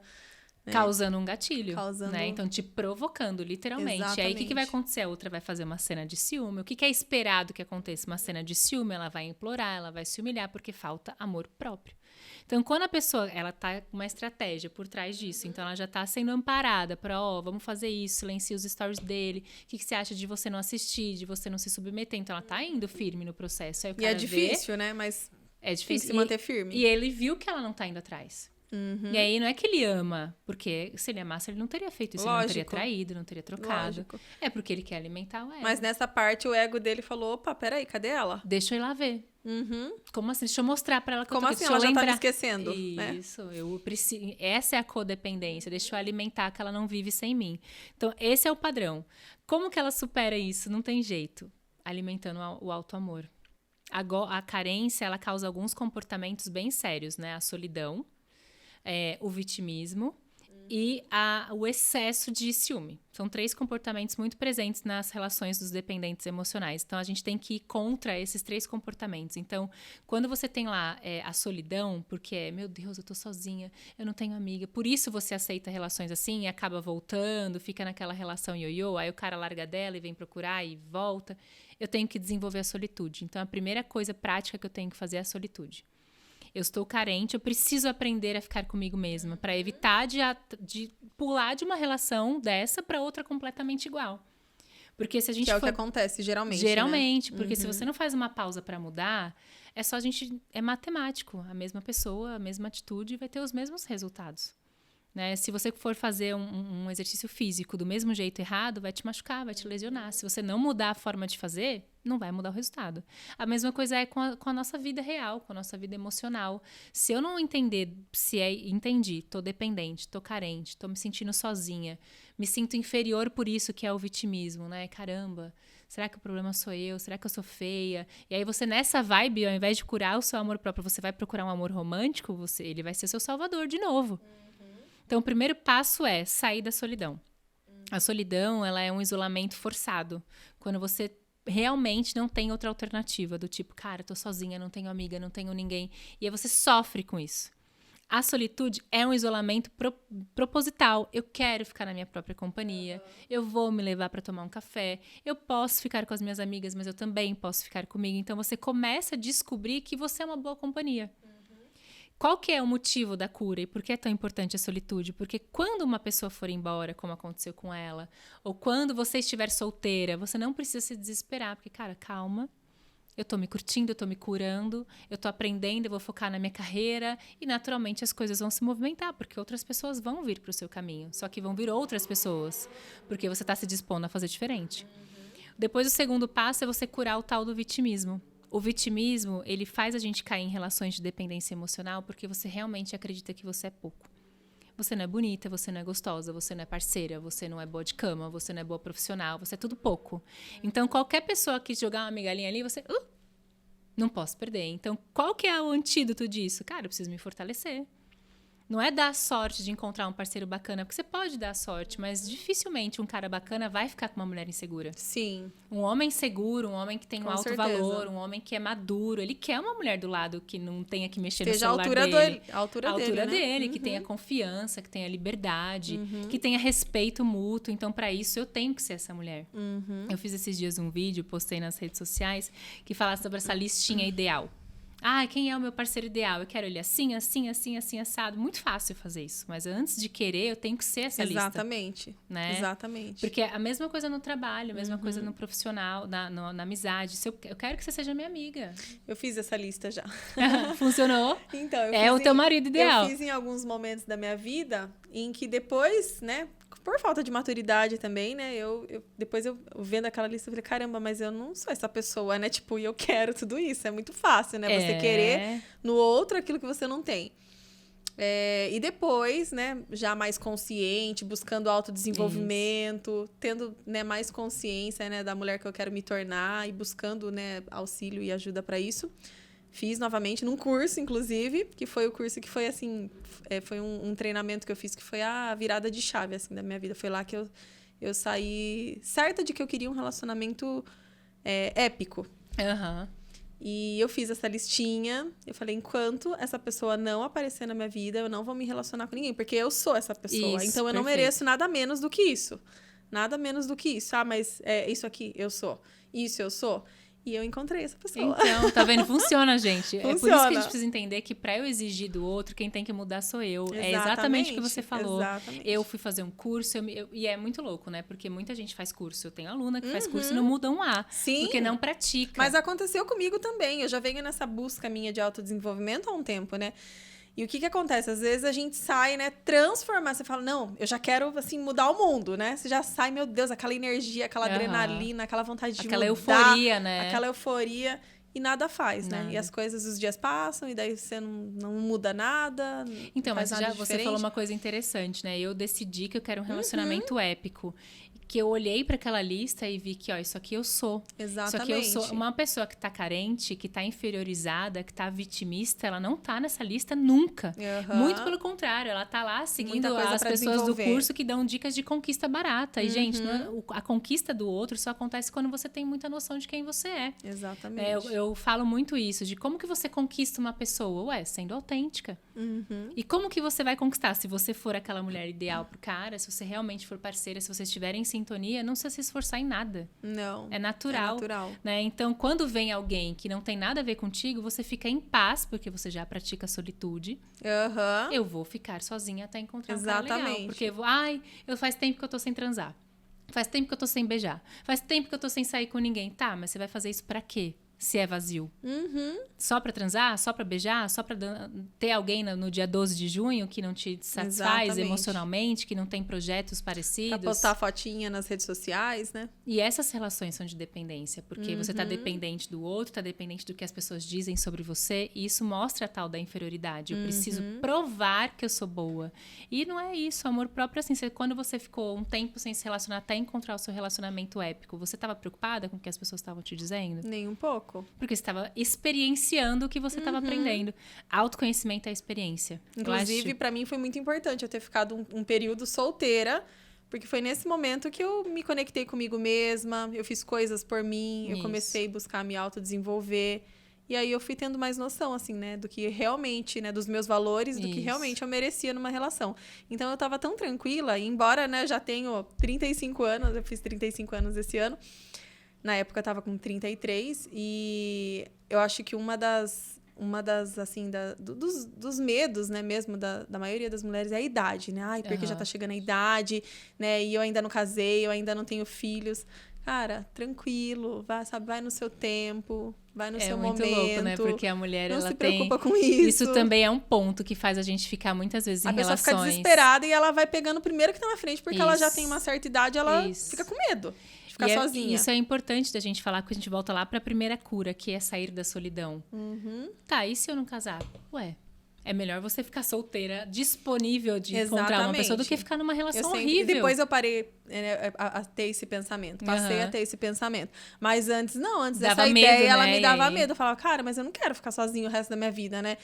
Né? Causando um gatilho, né? Então, te provocando, literalmente. Exatamente. E aí, o que vai acontecer? A outra vai fazer uma cena de ciúme. O que é esperado que aconteça? Uma cena de ciúme, ela vai implorar, ela vai se humilhar, porque falta amor próprio. Então, quando a pessoa, ela tá com uma estratégia por trás disso, então ela já tá sendo amparada para, vamos fazer isso, silencia os stories dele, o que você acha de você não assistir, de você não se submeter? Então, ela tá indo firme no processo. Aí o cara E é difícil, né? Mas é difícil tem que se manter firme. E ele viu que ela não tá indo atrás. E aí não é que ele ama, porque se ele amasse, ele não teria feito isso, ele não teria traído, não teria trocado. Lógico. É porque ele quer alimentar o ego. Mas nessa parte, o ego dele falou, opa, peraí, cadê ela? Deixa eu ir lá ver. Como assim? Deixa eu mostrar pra ela que Como eu tô assim? aqui. Ela Deixa eu já tá lembrar. me esquecendo, né? Isso, eu preciso. Essa é a codependência. Deixa eu alimentar que ela não vive sem mim. Então, esse é o padrão. Como que ela supera isso? Não tem jeito. Alimentando o auto-amor. A carência, ela causa alguns comportamentos bem sérios, né? A solidão, o vitimismo e o excesso de ciúme. São 3 comportamentos muito presentes nas relações dos dependentes emocionais. Então, a gente tem que ir contra esses 3 comportamentos. Então, quando você tem lá a solidão, porque meu Deus, eu tô sozinha, eu não tenho amiga, por isso você aceita relações assim e acaba voltando, fica naquela relação ioiô, aí o cara larga dela e vem procurar e volta. Eu tenho que desenvolver a solitude. Então, a primeira coisa prática que eu tenho que fazer é a solitude. Eu estou carente, eu preciso aprender a ficar comigo mesma para evitar de pular de uma relação dessa para outra completamente igual. Porque se a gente que é o que acontece geralmente. Geralmente, né? Porque se você não faz uma pausa para mudar, é matemático. A mesma pessoa, a mesma atitude vai ter os mesmos resultados. Né? Se você for fazer um exercício físico do mesmo jeito errado, vai te machucar, vai te lesionar. Se você não mudar a forma de fazer, não vai mudar o resultado. A mesma coisa é com a nossa vida real, com a nossa vida emocional. Se eu não entender, entendi, tô dependente, tô carente, tô me sentindo sozinha, me sinto inferior por isso que é o vitimismo, né? Caramba, será que o problema sou eu? Será que eu sou feia? E aí você, nessa vibe, ao invés de curar o seu amor próprio, você vai procurar um amor romântico, ele vai ser seu salvador de novo. Então, o primeiro passo é sair da solidão. A solidão, ela é um isolamento forçado. Quando você realmente não tem outra alternativa, do tipo, cara, tô sozinha, não tenho amiga, não tenho ninguém. E aí você sofre com isso. A solitude é um isolamento proposital. Eu quero ficar na minha própria companhia. Eu vou me levar para tomar um café. Eu posso ficar com as minhas amigas, mas eu também posso ficar comigo. Então, você começa a descobrir que você é uma boa companhia. Qual que é o motivo da cura e por que é tão importante a solitude? Porque quando uma pessoa for embora, como aconteceu com ela, ou quando você estiver solteira, você não precisa se desesperar, porque, cara, calma, eu tô me curtindo, eu tô me curando, eu tô aprendendo, eu vou focar na minha carreira e, naturalmente, as coisas vão se movimentar, porque outras pessoas vão vir pro seu caminho, só que vão vir outras pessoas, porque você tá se dispondo a fazer diferente. Depois, o segundo passo é você curar o tal do vitimismo. O vitimismo, ele faz a gente cair em relações de dependência emocional porque você realmente acredita que você é pouco. Você não é bonita, você não é gostosa, você não é parceira, você não é boa de cama, você não é boa profissional, você é tudo pouco. Então, qualquer pessoa que jogar uma migalhinha ali, você... não posso perder. Então, qual que é o antídoto disso? Cara, eu preciso me fortalecer. Não é dar sorte de encontrar um parceiro bacana, porque você pode dar sorte, mas dificilmente um cara bacana vai ficar com uma mulher insegura. Sim. Um homem seguro, um homem que tem um alto certeza. Valor, um homem que é maduro, ele quer uma mulher do lado que não tenha que mexer Esteja no celular dele. A altura dele, né? Que tenha confiança, que tenha liberdade, que tenha respeito mútuo. Então, para isso, eu tenho que ser essa mulher. Eu fiz esses dias um vídeo, postei nas redes sociais, que fala sobre essa listinha ideal. Quem é o meu parceiro ideal? Eu quero ele assim, assim, assim, assim, assado. Muito fácil fazer isso. Mas antes de querer, eu tenho que ser essa lista. Exatamente. Né? Exatamente. Porque é a mesma coisa no trabalho, a mesma coisa no profissional, na amizade. Eu quero que você seja minha amiga. Eu fiz essa lista já. Funcionou? Então, o teu marido ideal. Eu fiz em alguns momentos da minha vida em que depois, né, por falta de maturidade também, né, depois eu vendo aquela lista, eu falei, caramba, mas eu não sou essa pessoa, né, tipo, e eu quero tudo isso, é muito fácil, né, você querer no outro aquilo que você não tem. E depois, né, já mais consciente, buscando autodesenvolvimento, tendo, né, mais consciência, né, da mulher que eu quero me tornar e buscando, né, auxílio e ajuda para isso. Fiz novamente num curso, inclusive, que foi o curso que foi, assim, foi um treinamento que eu fiz que foi a virada de chave, assim, da minha vida. Foi lá que eu saí certa de que eu queria um relacionamento épico. E eu fiz essa listinha, eu falei, enquanto essa pessoa não aparecer na minha vida, eu não vou me relacionar com ninguém, porque eu sou essa pessoa. Isso, então, eu não mereço nada menos do que isso. Nada menos do que isso. Mas isso aqui eu sou. Isso eu sou. E eu encontrei essa pessoa. Então, tá vendo? Funciona, gente. Funciona. É por isso que a gente precisa entender que pra eu exigir do outro, quem tem que mudar sou eu. Exatamente, é exatamente o que você falou. Exatamente. Eu fui fazer um curso, e é muito louco, né? Porque muita gente faz curso. Eu tenho aluna que faz curso e não muda um A. Sim. Porque não pratica. Mas aconteceu comigo também. Eu já venho nessa busca minha de autodesenvolvimento há um tempo, né? E o que acontece? Às vezes a gente sai, né, transformar. Você fala, não, eu já quero, assim, mudar o mundo, né? Você já sai, meu Deus, aquela energia, aquela adrenalina, aquela vontade de aquela mudar. Euforia, né? Aquela euforia. e nada faz, né? E as coisas, os dias passam e daí você não muda nada. Então, mas já você falou uma coisa interessante, né? Eu decidi que eu quero um relacionamento épico. Que eu olhei para aquela lista e vi que, ó, isso aqui eu sou. Exatamente. Isso aqui eu sou. Uma pessoa que tá carente, que tá inferiorizada, que tá vitimista, ela não tá nessa lista nunca. Muito pelo contrário, ela tá lá seguindo as pessoas do curso que dão dicas de conquista barata. E, gente, a conquista do outro só acontece quando você tem muita noção de quem você é. Exatamente. Eu falo muito isso, de como que você conquista uma pessoa? Ué, sendo autêntica. E como que você vai conquistar? Se você for aquela mulher ideal pro cara, se você realmente for parceira, se vocês estiverem em sintonia, não precisa se esforçar em nada. Não. É natural. É natural. Né? Então, quando vem alguém que não tem nada a ver contigo, você fica em paz, porque você já pratica solitude. Eu vou ficar sozinha até encontrar um cara legal. Porque faz tempo que eu tô sem transar. Faz tempo que eu tô sem beijar. Faz tempo que eu tô sem sair com ninguém. Tá, mas você vai fazer isso pra quê? Se é vazio. Só pra transar? Só pra beijar? Só pra ter alguém no dia 12 de junho que não te satisfaz emocionalmente, que não tem projetos parecidos? Pra postar fotinha nas redes sociais, né? E essas relações são de dependência, porque você tá dependente do outro, tá dependente do que as pessoas dizem sobre você, e isso mostra a tal da inferioridade. Eu preciso provar que eu sou boa. E não é isso, amor próprio, assim, quando você ficou um tempo sem se relacionar até encontrar o seu relacionamento épico, você tava preocupada com o que as pessoas estavam te dizendo? Nem um pouco. Porque você estava experienciando o que você estava aprendendo. Autoconhecimento é experiência. Inclusive, para mim foi muito importante eu ter ficado um período solteira, porque foi nesse momento que eu me conectei comigo mesma, eu fiz coisas por mim, eu comecei a buscar me autodesenvolver. E aí eu fui tendo mais noção, assim, né, do que realmente, né, dos meus valores, do que realmente eu merecia numa relação. Então eu tava tão tranquila, e embora, né, já tenho 35 anos, eu fiz 35 anos esse ano. Na época eu tava com 33 e eu acho que uma das assim, dos medos, né, mesmo da maioria das mulheres é a idade, né? Ai, porque já tá chegando a idade, né? E eu ainda não casei, eu ainda não tenho filhos. Cara, tranquilo, vai no seu tempo, vai no seu momento. É muito louco, né? Porque a mulher, não ela se preocupa com isso. Isso também é um ponto que faz a gente ficar muitas vezes em relações. A pessoa fica desesperada e ela vai pegando o primeiro que tá na frente, porque ela já tem uma certa idade, ela fica com medo. Ficar sozinha. Isso é importante da gente falar, porque a gente volta lá pra primeira cura, que é sair da solidão. Tá, e se eu não casar? Ué, é melhor você ficar solteira, disponível de encontrar uma pessoa, do que ficar numa relação horrível. Depois eu parei a ter esse pensamento. Passei a ter esse pensamento. Mas antes dessa ideia, ela me dava medo. Eu falava, cara, mas eu não quero ficar sozinho o resto da minha vida, né?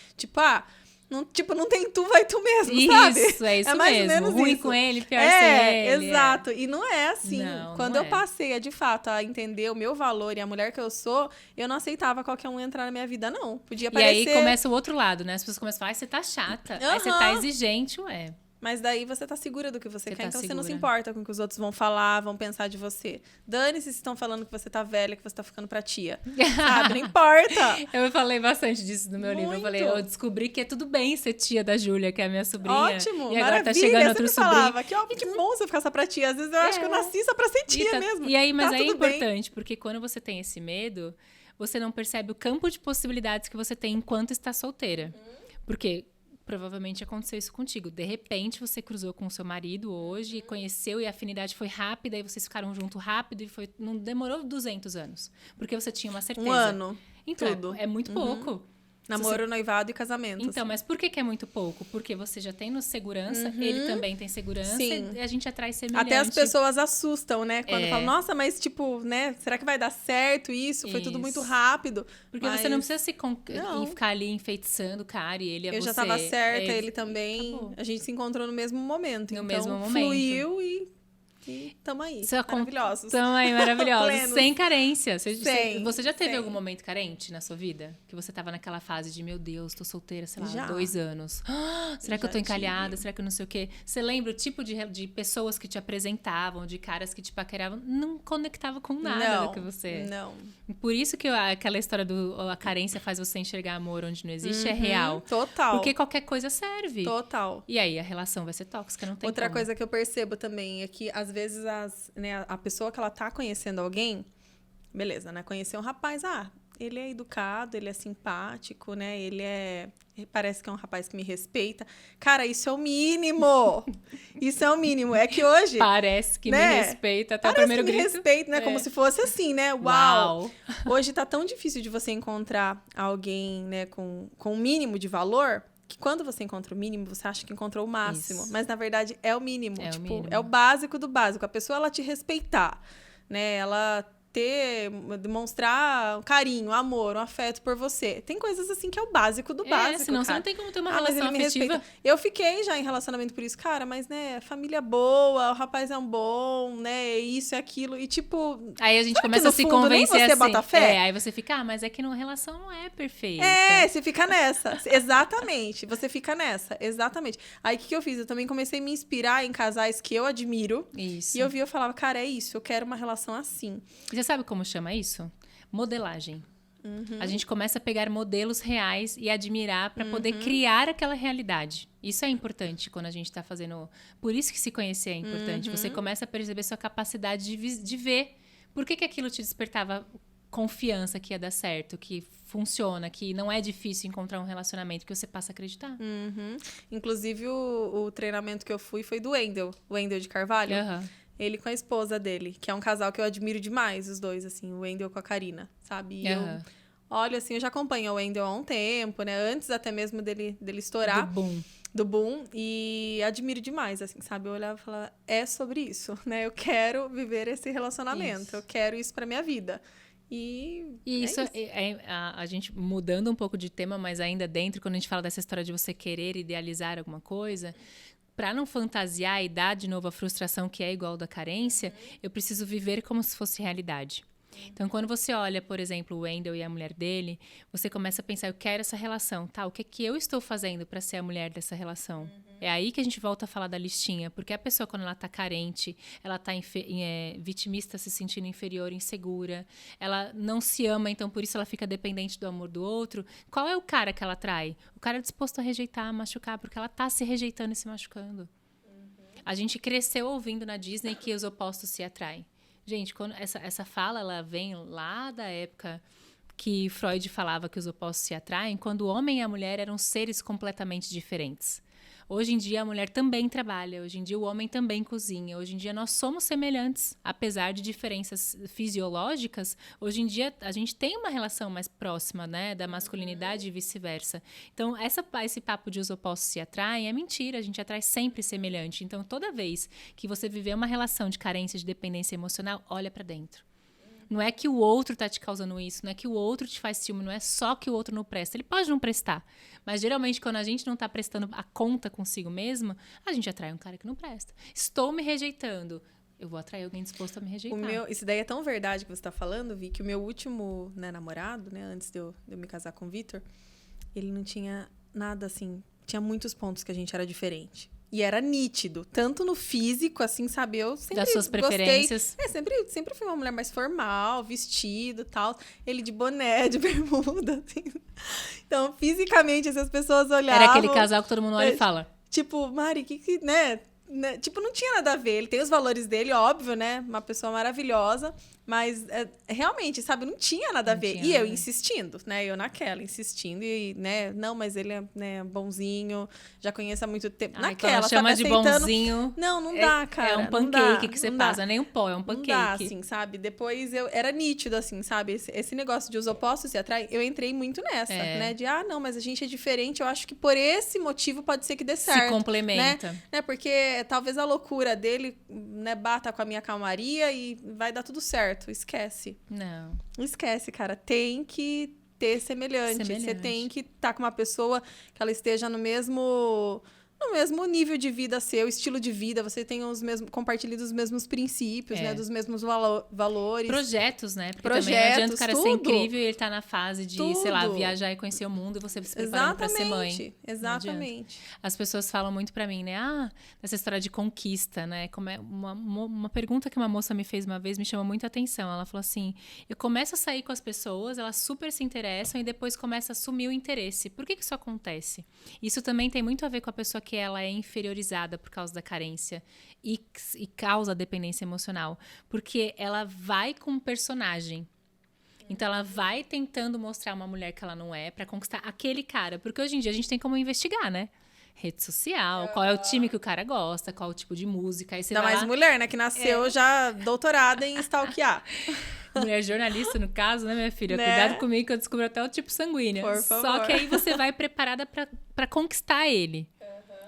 Não tem tu, vai tu mesmo, sabe? Isso, é isso mais mesmo. Ou menos ruim isso. com ele, pior sem ele. Exato. E não é assim. Quando não eu passei, de fato, a entender o meu valor e a mulher que eu sou, eu não aceitava qualquer um entrar na minha vida, não. Podia parecer... E aí começa o outro lado, né? As pessoas começam a falar, você tá chata, aí você tá exigente, ué. Mas daí você tá segura do que você quer, então você não se importa com o que os outros vão falar, vão pensar de você. Dane-se se estão falando que você tá velha, que você tá ficando pra tia. Sabe? Não importa. Eu falei bastante disso no meu livro. Eu falei, eu descobri que é tudo bem ser tia da Júlia, que é a minha sobrinha. Ótimo, e agora maravilha. Tá chegando outro sobrinho. Falava, que bom você ficar só pra tia. Às vezes eu acho que eu nasci só pra ser tia mesmo. E aí, mas tá é importante, bem. Porque quando você tem esse medo, você não percebe o campo de possibilidades que você tem enquanto está solteira. Porque... provavelmente aconteceu isso contigo. De repente, você cruzou com o seu marido hoje, conheceu e a afinidade foi rápida, e vocês ficaram juntos rápido e não demorou 200 anos. Porque você tinha uma certeza. 1 ano. Então, tudo. É muito pouco. Namoro, noivado e casamento. Então, mas por que é muito pouco? Porque você já tem segurança, ele também tem segurança, Sim. E a gente atrai semelhante. Até as pessoas assustam, né? Quando falam, nossa, mas tipo, né? Será que vai dar certo isso? Foi tudo muito rápido. Porque você não precisa ficar ali enfeitiçando o cara e ele é você. Eu já tava certa, ele também. Acabou. A gente se encontrou no mesmo momento. No mesmo momento. Fluiu e tamo aí. Maravilhosos. Tamo aí, maravilhosos. Sem carência. Sem, você já teve algum momento carente na sua vida? Que você tava naquela fase de, meu Deus, tô solteira, sei lá, 2 anos. Será que eu tô encalhada? Será que eu não sei o quê? Você lembra o tipo de pessoas que te apresentavam, de caras que te paqueravam? Não conectava com nada do que você... Não. Por isso que aquela história a carência faz você enxergar amor onde não existe é real. Total. Porque qualquer coisa serve. Total. E aí a relação vai ser tóxica, não tem Outra coisa que eu percebo também é que, às vezes, a pessoa que ela tá conhecendo alguém, beleza, né? Conheceu um rapaz, ele é educado, ele é simpático, né? Parece que é um rapaz que me respeita. Cara, isso é o mínimo. Isso é o mínimo. É que hoje... Parece que né? me respeita até Parece o primeiro que me grito. respeita, né? Como se fosse assim, né? Uau! Hoje tá tão difícil de você encontrar alguém, né, com um mínimo de valor, que quando você encontra o mínimo, você acha que encontrou o máximo. Isso. Mas, na verdade, é o mínimo. É o Tipo, mínimo. é o básico do básico. A pessoa, ela te respeitar, né? Ela demonstrar carinho, amor, um afeto por você. Tem coisas assim que é o básico do básico, senão cara. você não tem como ter uma mas relação ele me afetiva. respeita. Eu fiquei já em relacionamento por isso, cara, mas, né, família boa, o rapaz é um bom, né, isso e aquilo, e tipo... Aí a gente será começa que, no a se fundo, convencer nem você assim. bota fé? Aí você fica, mas é que a relação não é perfeita. Você fica nessa. Exatamente. Você fica nessa. Exatamente. Aí, o que eu fiz? Eu também comecei a me inspirar em casais que eu admiro. Isso. E eu falava, cara, é isso. Eu quero uma relação assim. E você sabe como chama isso? Modelagem. A gente começa a pegar modelos reais e admirar para poder criar aquela realidade. Isso é importante quando a gente está fazendo... Por isso que se conhecer é importante. Você começa a perceber sua capacidade de ver por que aquilo te despertava confiança que ia dar certo, que funciona, que não é difícil encontrar um relacionamento, que você passa a acreditar. Inclusive, o treinamento que eu fui foi do Wendel. O Wendel de Carvalho. Ele com a esposa dele, que é um casal que eu admiro demais, os dois, assim, o Wendel com a Karina, sabe? E eu olho, assim, eu já acompanho o Wendel há um tempo, né? Antes até mesmo dele estourar. Do boom. E admiro demais, assim, sabe? Eu olhava e falava, é sobre isso, né? Eu quero viver esse relacionamento. Isso. Eu quero isso pra minha vida. E isso a gente mudando um pouco de tema, mas ainda dentro, quando a gente fala dessa história de você querer idealizar alguma coisa... Para não fantasiar e dar de novo a frustração que é igual da carência, eu preciso viver como se fosse realidade. Então, quando você olha, por exemplo, o Wendel e a mulher dele, você começa a pensar, eu quero essa relação, tá? O que é que eu estou fazendo para ser a mulher dessa relação? É aí que a gente volta a falar da listinha, porque a pessoa, quando ela tá carente, ela tá vitimista, se sentindo inferior, insegura, ela não se ama, então por isso ela fica dependente do amor do outro. Qual é o cara que ela atrai? O cara é disposto a rejeitar, a machucar, porque ela tá se rejeitando e se machucando. A gente cresceu ouvindo na Disney que os opostos se atraem. Gente, quando essa fala, ela vem lá da época que Freud falava que os opostos se atraem, quando o homem e a mulher eram seres completamente diferentes. Hoje em dia a mulher também trabalha, hoje em dia o homem também cozinha, hoje em dia nós somos semelhantes, apesar de diferenças fisiológicas, hoje em dia a gente tem uma relação mais próxima, né, da masculinidade e vice-versa. Então esse papo de os opostos se atraem é mentira, a gente atrai sempre semelhante. Então toda vez que você viver uma relação de carência, de dependência emocional, olha pra dentro. Não é que o outro tá te causando isso, não é que o outro te faz ciúme, não é só que o outro não presta. Ele pode não prestar, mas geralmente quando a gente não tá prestando a conta consigo mesma, a gente atrai um cara que não presta. Estou me rejeitando, eu vou atrair alguém disposto a me rejeitar. Isso daí é tão verdade que você tá falando, Vi, que o meu último, né, namorado, né, antes de eu me casar com o Vitor, ele não tinha nada assim, tinha muitos pontos que a gente era diferente. E era nítido, tanto no físico, assim, sabe? Eu sempre das suas preferências. Sempre fui uma mulher mais formal, vestido e tal. Ele de boné, de bermuda, assim. Então, fisicamente, essas pessoas olhavam... Era aquele casal que todo mundo olha e fala. Tipo, Mari, né? Tipo, não tinha nada a ver. Ele tem os valores dele, óbvio, né? Uma pessoa maravilhosa. Mas, realmente, sabe? Não tinha nada a ver. E eu insistindo, né? Eu naquela, insistindo. E, né? Não, mas ele é, né, bonzinho. Já conheço há muito tempo. Naquela, chama sabe? de bonzinho. Não dá, cara. É um pancake que você passa. Nem um pó, é um pancake. Não dá, assim, sabe? Depois era nítido, assim, sabe? Esse negócio de os opostos se atraem, eu entrei muito nessa, né? De, não, mas a gente é diferente. Eu acho que por esse motivo pode ser que dê certo. Se complementa. Né? Porque talvez a loucura dele, né, bata com a minha calmaria e vai dar tudo certo. Esquece. Não. Esquece, cara. Tem que ter semelhante. Você tem que estar com uma pessoa que ela esteja no mesmo nível de vida seu, estilo de vida, você tem compartilha os mesmos princípios, né? Dos mesmos valores. Projetos, né? Porque também não adianta o cara ser incrível e ele tá na fase de, sei lá, viajar e conhecer o mundo e você se preparando pra ser mãe. Exatamente. As pessoas falam muito pra mim, né? Essa história de conquista, né? Como é uma pergunta que uma moça me fez uma vez me chamou muita atenção. Ela falou assim, eu começo a sair com as pessoas, elas super se interessam e depois começa a sumir o interesse. Por que isso acontece? Isso também tem muito a ver com a pessoa que ela é inferiorizada por causa da carência e causa dependência emocional. Porque ela vai com um personagem. Então ela vai tentando mostrar uma mulher que ela não é pra conquistar aquele cara. Porque hoje em dia a gente tem como investigar, né? Rede social, qual é o time que o cara gosta, qual é o tipo de música. Aí você Ainda vai mais lá, mulher, né? Que nasceu já doutorada em stalkear. mulher jornalista, no caso, né, minha filha? Né? Cuidado comigo que eu descubro até o tipo sanguíneo. Por Só favor. que aí você vai preparada pra conquistar ele.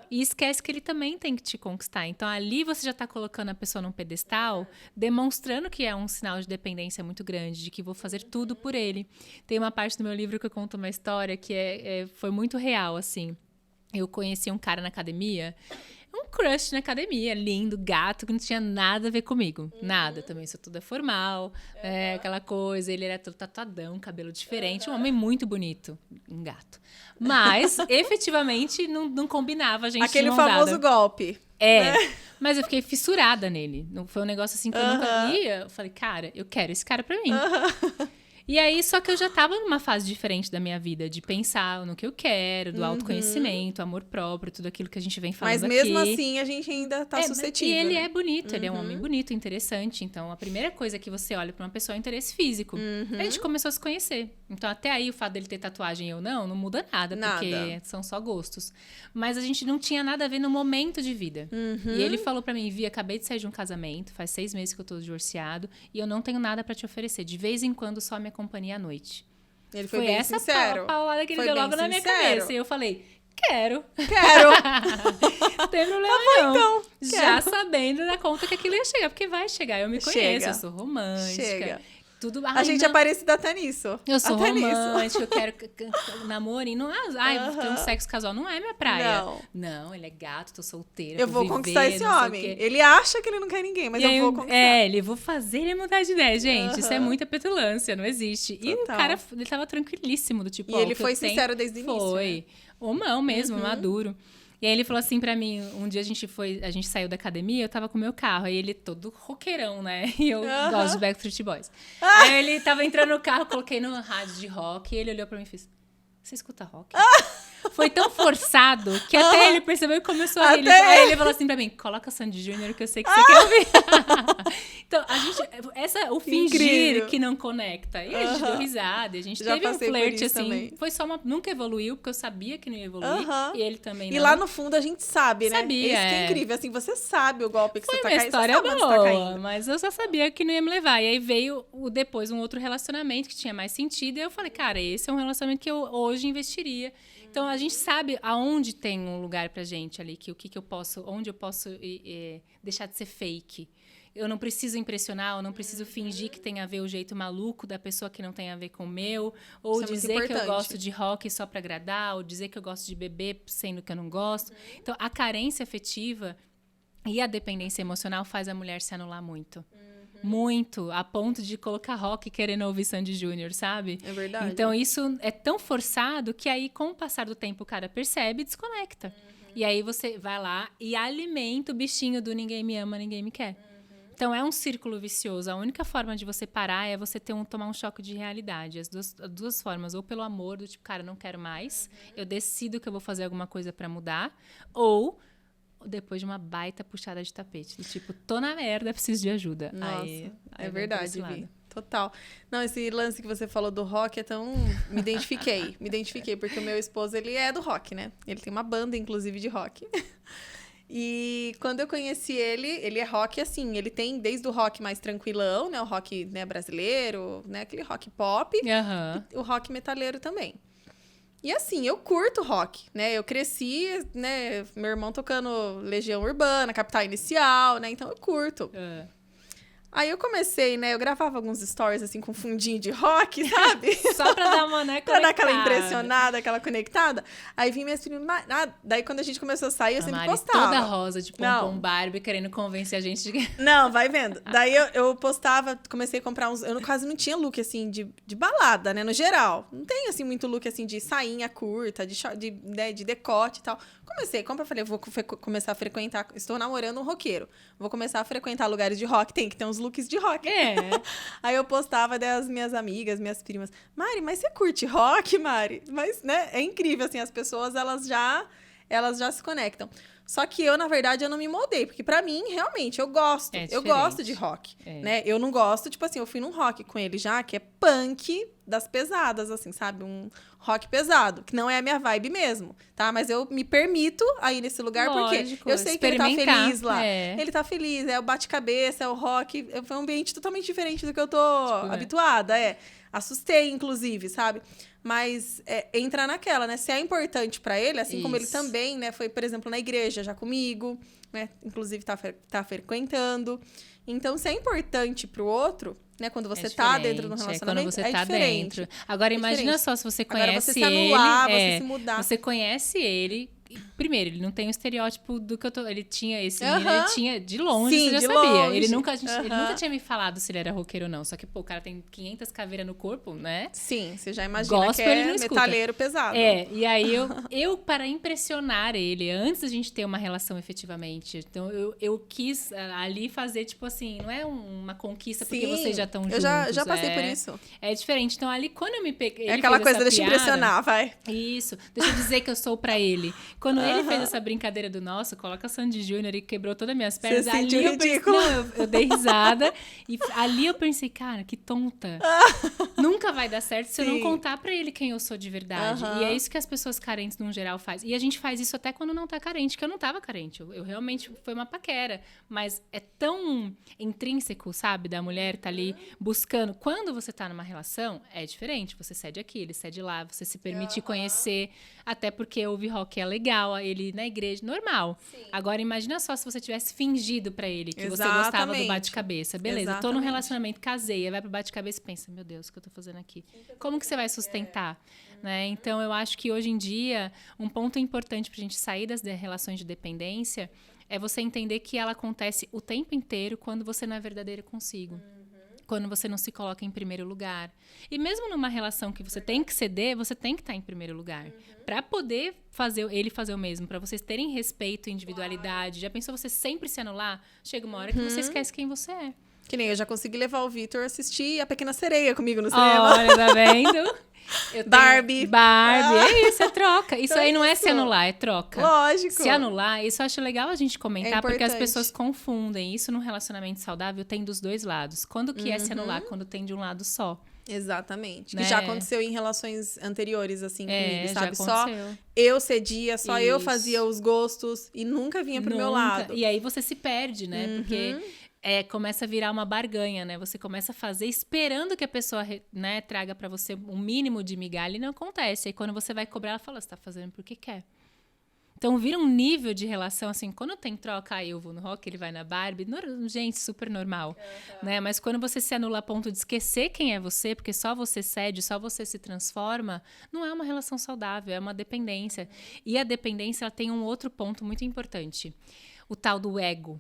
E esquece que ele também tem que te conquistar. Então, ali você já tá colocando a pessoa num pedestal, demonstrando que é um sinal de dependência muito grande, de que vou fazer tudo por ele. Tem uma parte do meu livro que eu conto uma história que foi muito real, assim. Eu conheci um cara na academia, um crush na academia, lindo, gato, que não tinha nada a ver comigo. Nada, também isso tudo é formal, aquela coisa. Ele era todo tatuadão, cabelo diferente, um homem muito bonito, um gato. Mas, efetivamente, não combinava a gente Aquele de mão famoso dada. golpe. Mas eu fiquei fissurada nele. Não foi um negócio assim que eu nunca via. Eu falei, cara, eu quero esse cara pra mim. E aí, só que eu já tava numa fase diferente da minha vida, de pensar no que eu quero, do autoconhecimento, amor próprio, tudo aquilo que a gente vem falando Mas aqui. mesmo assim, a gente ainda tá suscetível. E ele né? é bonito, ele é um homem bonito, interessante. Então, a primeira coisa que você olha pra uma pessoa é o interesse físico. A gente começou a se conhecer. Então, até aí, o fato dele ter tatuagem e eu não muda nada, porque são só gostos. Mas a gente não tinha nada a ver no momento de vida. E ele falou pra mim, Vi, acabei de sair de um casamento, faz 6 meses que eu tô divorciado, e eu não tenho nada pra te oferecer. De vez em quando, só minha companhia à noite. Ele foi bem essa sincero. paulada que ele Foi deu bem logo na minha sincero. cabeça. E eu falei, quero. Quero. Não tem problema não. Então, Já sabendo da conta que aquilo ia chegar. Porque vai chegar. Eu me conheço, Chega. eu sou romântica. Chega. Tudo, A gente é parecida até nisso. Eu sou até romântica, eu quero namorinho. Não, ter um sexo casual não é minha praia. Não. Ele é gato, tô solteira. Eu vou viver, conquistar esse não sei o homem. quê. Ele acha que ele não quer ninguém, mas E aí, eu vou conquistar. ele vou fazer ele mudar de ideia, gente. Isso é muita petulância, não existe. E o Total. cara, ele tava tranquilíssimo, do tipo, E ó, ele o que foi eu tenho sincero desde o início, Foi. Homão mesmo, maduro. E aí ele falou assim pra mim, um dia a gente saiu da academia, eu tava com o meu carro, aí ele todo roqueirão, né? E eu gosto de Backstreet Boys. Aí ele tava entrando no carro, coloquei no rádio de rock, e ele olhou pra mim e fez, você escuta rock? Foi tão forçado que até ele percebeu e começou a rir. Aí ele falou assim pra mim, coloca Sandy Júnior que eu sei que você quer ouvir. Então, a gente... o fingir Incrível. que não conecta. E a gente deu risada, e a gente Já teve um passei por flerte, isso assim. também. Foi só nunca evoluiu, porque eu sabia que não ia evoluir. E ele também não. E lá no fundo a gente sabe, né? Sabia, Isso que é incrível. Assim, você sabe o golpe que Foi você tá uma caindo. história Você sabe onde você tá boa, caindo. mas eu só sabia que não ia me levar. E aí veio depois um outro relacionamento que tinha mais sentido. E eu falei, cara, esse é um relacionamento que eu hoje investiria. Então, a gente sabe aonde tem um lugar pra gente ali, onde eu posso deixar de ser fake. Eu não preciso impressionar, eu não preciso fingir que tem a ver o jeito maluco da pessoa que não tem a ver com o meu, ou Isso é muito dizer que eu importante. gosto de rock só pra agradar, ou dizer que eu gosto de beber sendo que eu não gosto. Então, a carência afetiva e a dependência emocional faz a mulher se anular muito. Muito, a ponto de colocar rock querendo ouvir Sandy Júnior, sabe? É verdade. Então, isso é tão forçado que aí, com o passar do tempo, o cara percebe e desconecta. E aí, você vai lá e alimenta o bichinho do ninguém me ama, ninguém me quer. Então, é um círculo vicioso. A única forma de você parar é você tomar um choque de realidade. As duas formas. Ou pelo amor, do tipo, cara, não quero mais. Eu decido que eu vou fazer alguma coisa pra mudar. Ou depois de uma baita puxada de tapete. Do tipo, tô na merda, preciso de ajuda. Nossa, aí é vem verdade, por esse Vi. lado. Total. Não, esse lance que você falou do rock é tão... Me identifiquei, porque o meu esposo, ele é do rock, né? Ele tem uma banda, inclusive, de rock. E quando eu conheci ele é rock, assim, ele tem desde o rock mais tranquilão, né? O rock, né, brasileiro, né? Aquele rock pop. Aham. E o rock metaleiro também. E assim, eu curto rock, né? Eu cresci, né? Meu irmão tocando Legião Urbana, Capital Inicial, né? Então eu curto. Aí eu comecei, né? Eu gravava alguns stories, assim, com fundinho de rock, sabe? Só pra dar uma, né, Pra dar aquela conectada. impressionada, aquela conectada. Aí vinha minhas primas... daí quando a gente começou a sair, eu sempre Mari postava. toda rosa de pompom Não. Barbie, querendo convencer a gente de que... Não, vai vendo. Daí eu postava, comecei a comprar uns... Eu quase não tinha look, assim, de balada, né? No geral. Não tem, assim, muito look, assim, de sainha curta, de decote e tal. Falei, vou começar a frequentar... Estou namorando um roqueiro. Vou começar a frequentar lugares de rock. Tem que ter uns looks de rock. Aí eu postava, daí as minhas amigas, minhas primas... Mari, mas você curte rock, Mari? Mas, né? É incrível, assim, as pessoas, elas já... elas já se conectam. Só que eu, na verdade, eu não me moldei, porque pra mim, realmente, eu gosto. É Eu gosto de rock, né? Eu não gosto, tipo assim, eu fui num rock com ele já, que é punk das pesadas, assim, sabe? Um rock pesado, que não é a minha vibe mesmo, tá? Mas eu me permito a ir nesse lugar, Lógico, porque eu sei que ele tá feliz lá. É. Ele tá feliz, é o bate-cabeça, é o rock, foi um ambiente totalmente diferente do que eu tô habituada, Assustei, inclusive, sabe? Mas entra naquela, né? Se é importante pra ele, assim como ele também, né? Foi, por exemplo, na igreja já comigo, né? Inclusive tá frequentando. Então, se é importante pro outro, né? Quando você tá dentro do relacionamento, quando você tá diferente. dentro. Agora, imagina só se você conhece Agora, você se anular, ele. você se mudar. Você conhece ele. Primeiro, ele não tem o estereótipo do que eu tô... Ele tinha esse menino, ele tinha de longe, Sim, você já de sabia. longe. Ele nunca tinha me falado se ele era roqueiro ou não. Só que, pô, o cara tem 500 caveiras no corpo, né? Sim, você já imagina Gospel, que ele não escuta. metaleiro pesado. E aí eu, para impressionar ele, antes da gente ter uma relação efetivamente, então eu quis ali fazer, tipo assim, não é uma conquista porque vocês já estão juntos. Eu já passei por isso. É diferente. Então, ali, quando eu me peguei... É aquela coisa, deixa eu impressionar, vai. Isso. Deixa eu dizer que eu sou pra ele. Quando ele fez essa brincadeira do nosso, coloca Sandy Júnior e quebrou todas as minhas pernas. Você sentiu ridículo. Eu dei risada. E ali eu pensei, cara, que tonta. Nunca vai dar certo se eu não contar pra ele quem eu sou de verdade. E é isso que as pessoas carentes, no geral, fazem. E a gente faz isso até quando não tá carente, que eu não tava carente. Eu realmente, foi uma paquera. Mas é tão intrínseco, sabe? Da mulher tá ali buscando. Quando você tá numa relação, é diferente. Você cede aqui, ele cede lá. Você se permite conhecer. Até porque ouvir rock é legal. Ele na igreja, normal. Sim. Agora, imagina só se você tivesse fingido pra ele que você gostava do bate-cabeça. Beleza, tô num relacionamento, casei, aí vai pro bate-cabeça e pensa, meu Deus, o que eu tô fazendo aqui? Como que você vai sustentar? Né? Então, eu acho que hoje em dia, um ponto importante pra gente sair das relações de dependência é você entender que ela acontece o tempo inteiro quando você não é verdadeiro consigo. Quando você não se coloca em primeiro lugar. E mesmo numa relação que você tem que ceder, você tem que estar em primeiro lugar. Para poder ele fazer o mesmo, para vocês terem respeito e individualidade. Já pensou você sempre se anular? Chega uma hora que você esquece quem você é. Que nem eu já consegui levar o Vitor a assistir A Pequena Sereia comigo no cinema. Olha, tá vendo? Barbie. É isso, é troca. Isso aí não é se anular, é troca. Lógico. Se anular, isso eu acho legal a gente comentar, porque as pessoas confundem. Isso num relacionamento saudável tem dos dois lados. Quando que é se anular? Quando tem de um lado só. Exatamente. Né? Que já aconteceu em relações anteriores, assim, comigo, sabe? Só eu cedia, só eu fazia os gostos e nunca vinha pro meu lado. E aí você se perde, né? Porque... começa a virar uma barganha, né? Você começa a fazer esperando que a pessoa, né, traga pra você um mínimo de migalha e não acontece. Aí quando você vai cobrar, ela fala, você tá fazendo porque quer. Então vira um nível de relação, assim, quando tem troca, eu vou no rock, ele vai na Barbie, gente, super normal, né? Mas quando você se anula a ponto de esquecer quem é você, porque só você cede, só você se transforma, não é uma relação saudável, é uma dependência. E a dependência, ela tem um outro ponto muito importante, o tal do ego.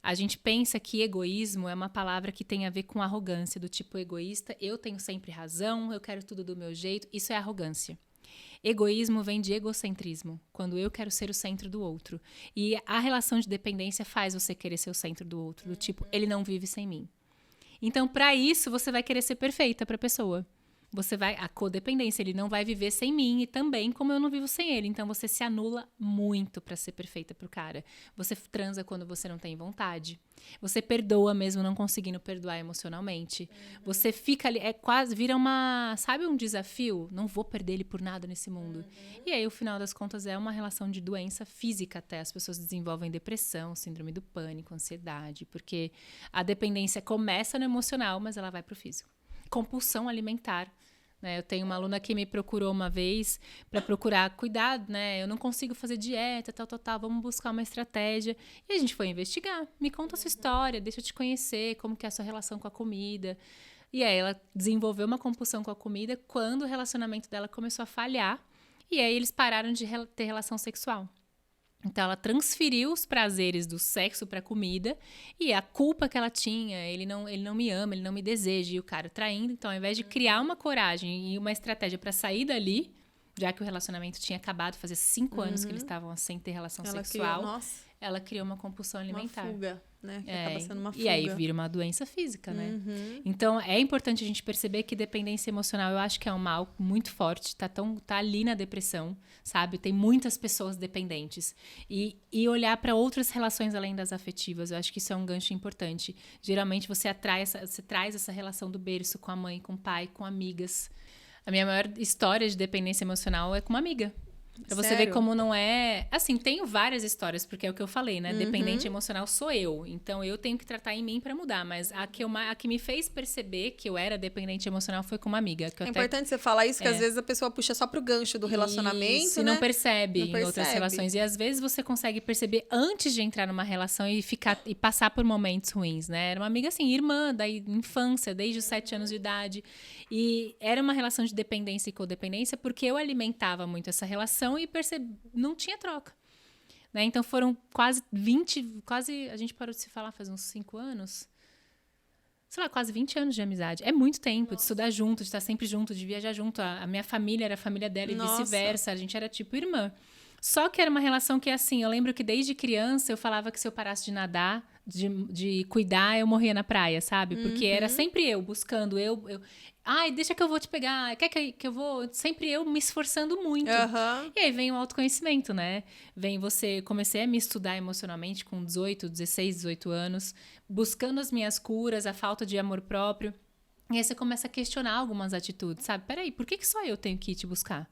A gente pensa que egoísmo é uma palavra que tem a ver com arrogância, do tipo egoísta, eu tenho sempre razão, eu quero tudo do meu jeito, isso é arrogância. Egoísmo vem de egocentrismo, quando eu quero ser o centro do outro. E a relação de dependência faz você querer ser o centro do outro, do tipo, ele não vive sem mim. Então, para isso, você vai querer ser perfeita para a pessoa. A codependência, ele não vai viver sem mim e também como eu não vivo sem ele. Então, você se anula muito para ser perfeita pro cara. Você transa quando você não tem vontade. Você perdoa mesmo não conseguindo perdoar emocionalmente. Você fica ali, vira um desafio? Não vou perder ele por nada nesse mundo. E aí, o final das contas, é uma relação de doença física até. As pessoas desenvolvem depressão, síndrome do pânico, ansiedade, porque a dependência começa no emocional, mas ela vai pro físico. Compulsão alimentar. Né? Eu tenho uma aluna que me procurou uma vez para procurar cuidado, né? Eu não consigo fazer dieta, tal, vamos buscar uma estratégia. E a gente foi investigar. Me conta a sua história, deixa eu te conhecer, como que é a sua relação com a comida. E aí ela desenvolveu uma compulsão com a comida quando o relacionamento dela começou a falhar. E aí eles pararam de ter relação sexual. Então, ela transferiu os prazeres do sexo para a comida e a culpa que ela tinha, ele não me ama, ele não me deseja, e o cara traindo. Então, ao invés de criar uma coragem e uma estratégia para sair dali, já que o relacionamento tinha acabado, fazia 5 anos que eles estavam sem ter relação sexual. Ela criou uma compulsão alimentar. Uma fuga, né? Que acaba sendo uma fuga. E aí vira uma doença física, né? Então, é importante a gente perceber que dependência emocional, eu acho que é um mal muito forte. Tá ali na depressão, sabe? Tem muitas pessoas dependentes. E olhar para outras relações além das afetivas. Eu acho que isso é um gancho importante. Geralmente, você traz essa relação do berço com a mãe, com o pai, com amigas. A minha maior história de dependência emocional é com uma amiga. Pra você ver como não é... Assim, tenho várias histórias, porque é o que eu falei, né? Dependente emocional sou eu. Então, eu tenho que tratar em mim pra mudar. Mas a que me fez perceber que eu era dependente emocional foi com uma amiga. Que importante você falar isso, que às vezes a pessoa puxa só pro gancho do relacionamento, isso, né? Não percebe em outras relações. E às vezes você consegue perceber antes de entrar numa relação e passar por momentos ruins, né? Era uma amiga, assim, irmã da infância, desde os 7 anos de idade. E era uma relação de dependência e codependência porque eu alimentava muito essa relação e não tinha troca. Né? Então foram quase a gente parou de se falar faz uns 5 anos. Sei lá, quase 20 anos de amizade. É muito tempo de estudar junto, de estar sempre junto, de viajar junto. A minha família era a família dela e vice-versa. A gente era tipo irmã. Só que era uma relação que, assim, eu lembro que desde criança eu falava que se eu parasse de nadar, de cuidar, eu morria na praia, sabe? Porque era sempre eu buscando, ai, deixa que eu vou te pegar, quer que eu vou? Sempre eu me esforçando muito. E aí vem o autoconhecimento, né? Comecei a me estudar emocionalmente com 16, 18 anos, buscando as minhas curas, a falta de amor próprio. E aí você começa a questionar algumas atitudes, sabe? Peraí, por que só eu tenho que ir te buscar?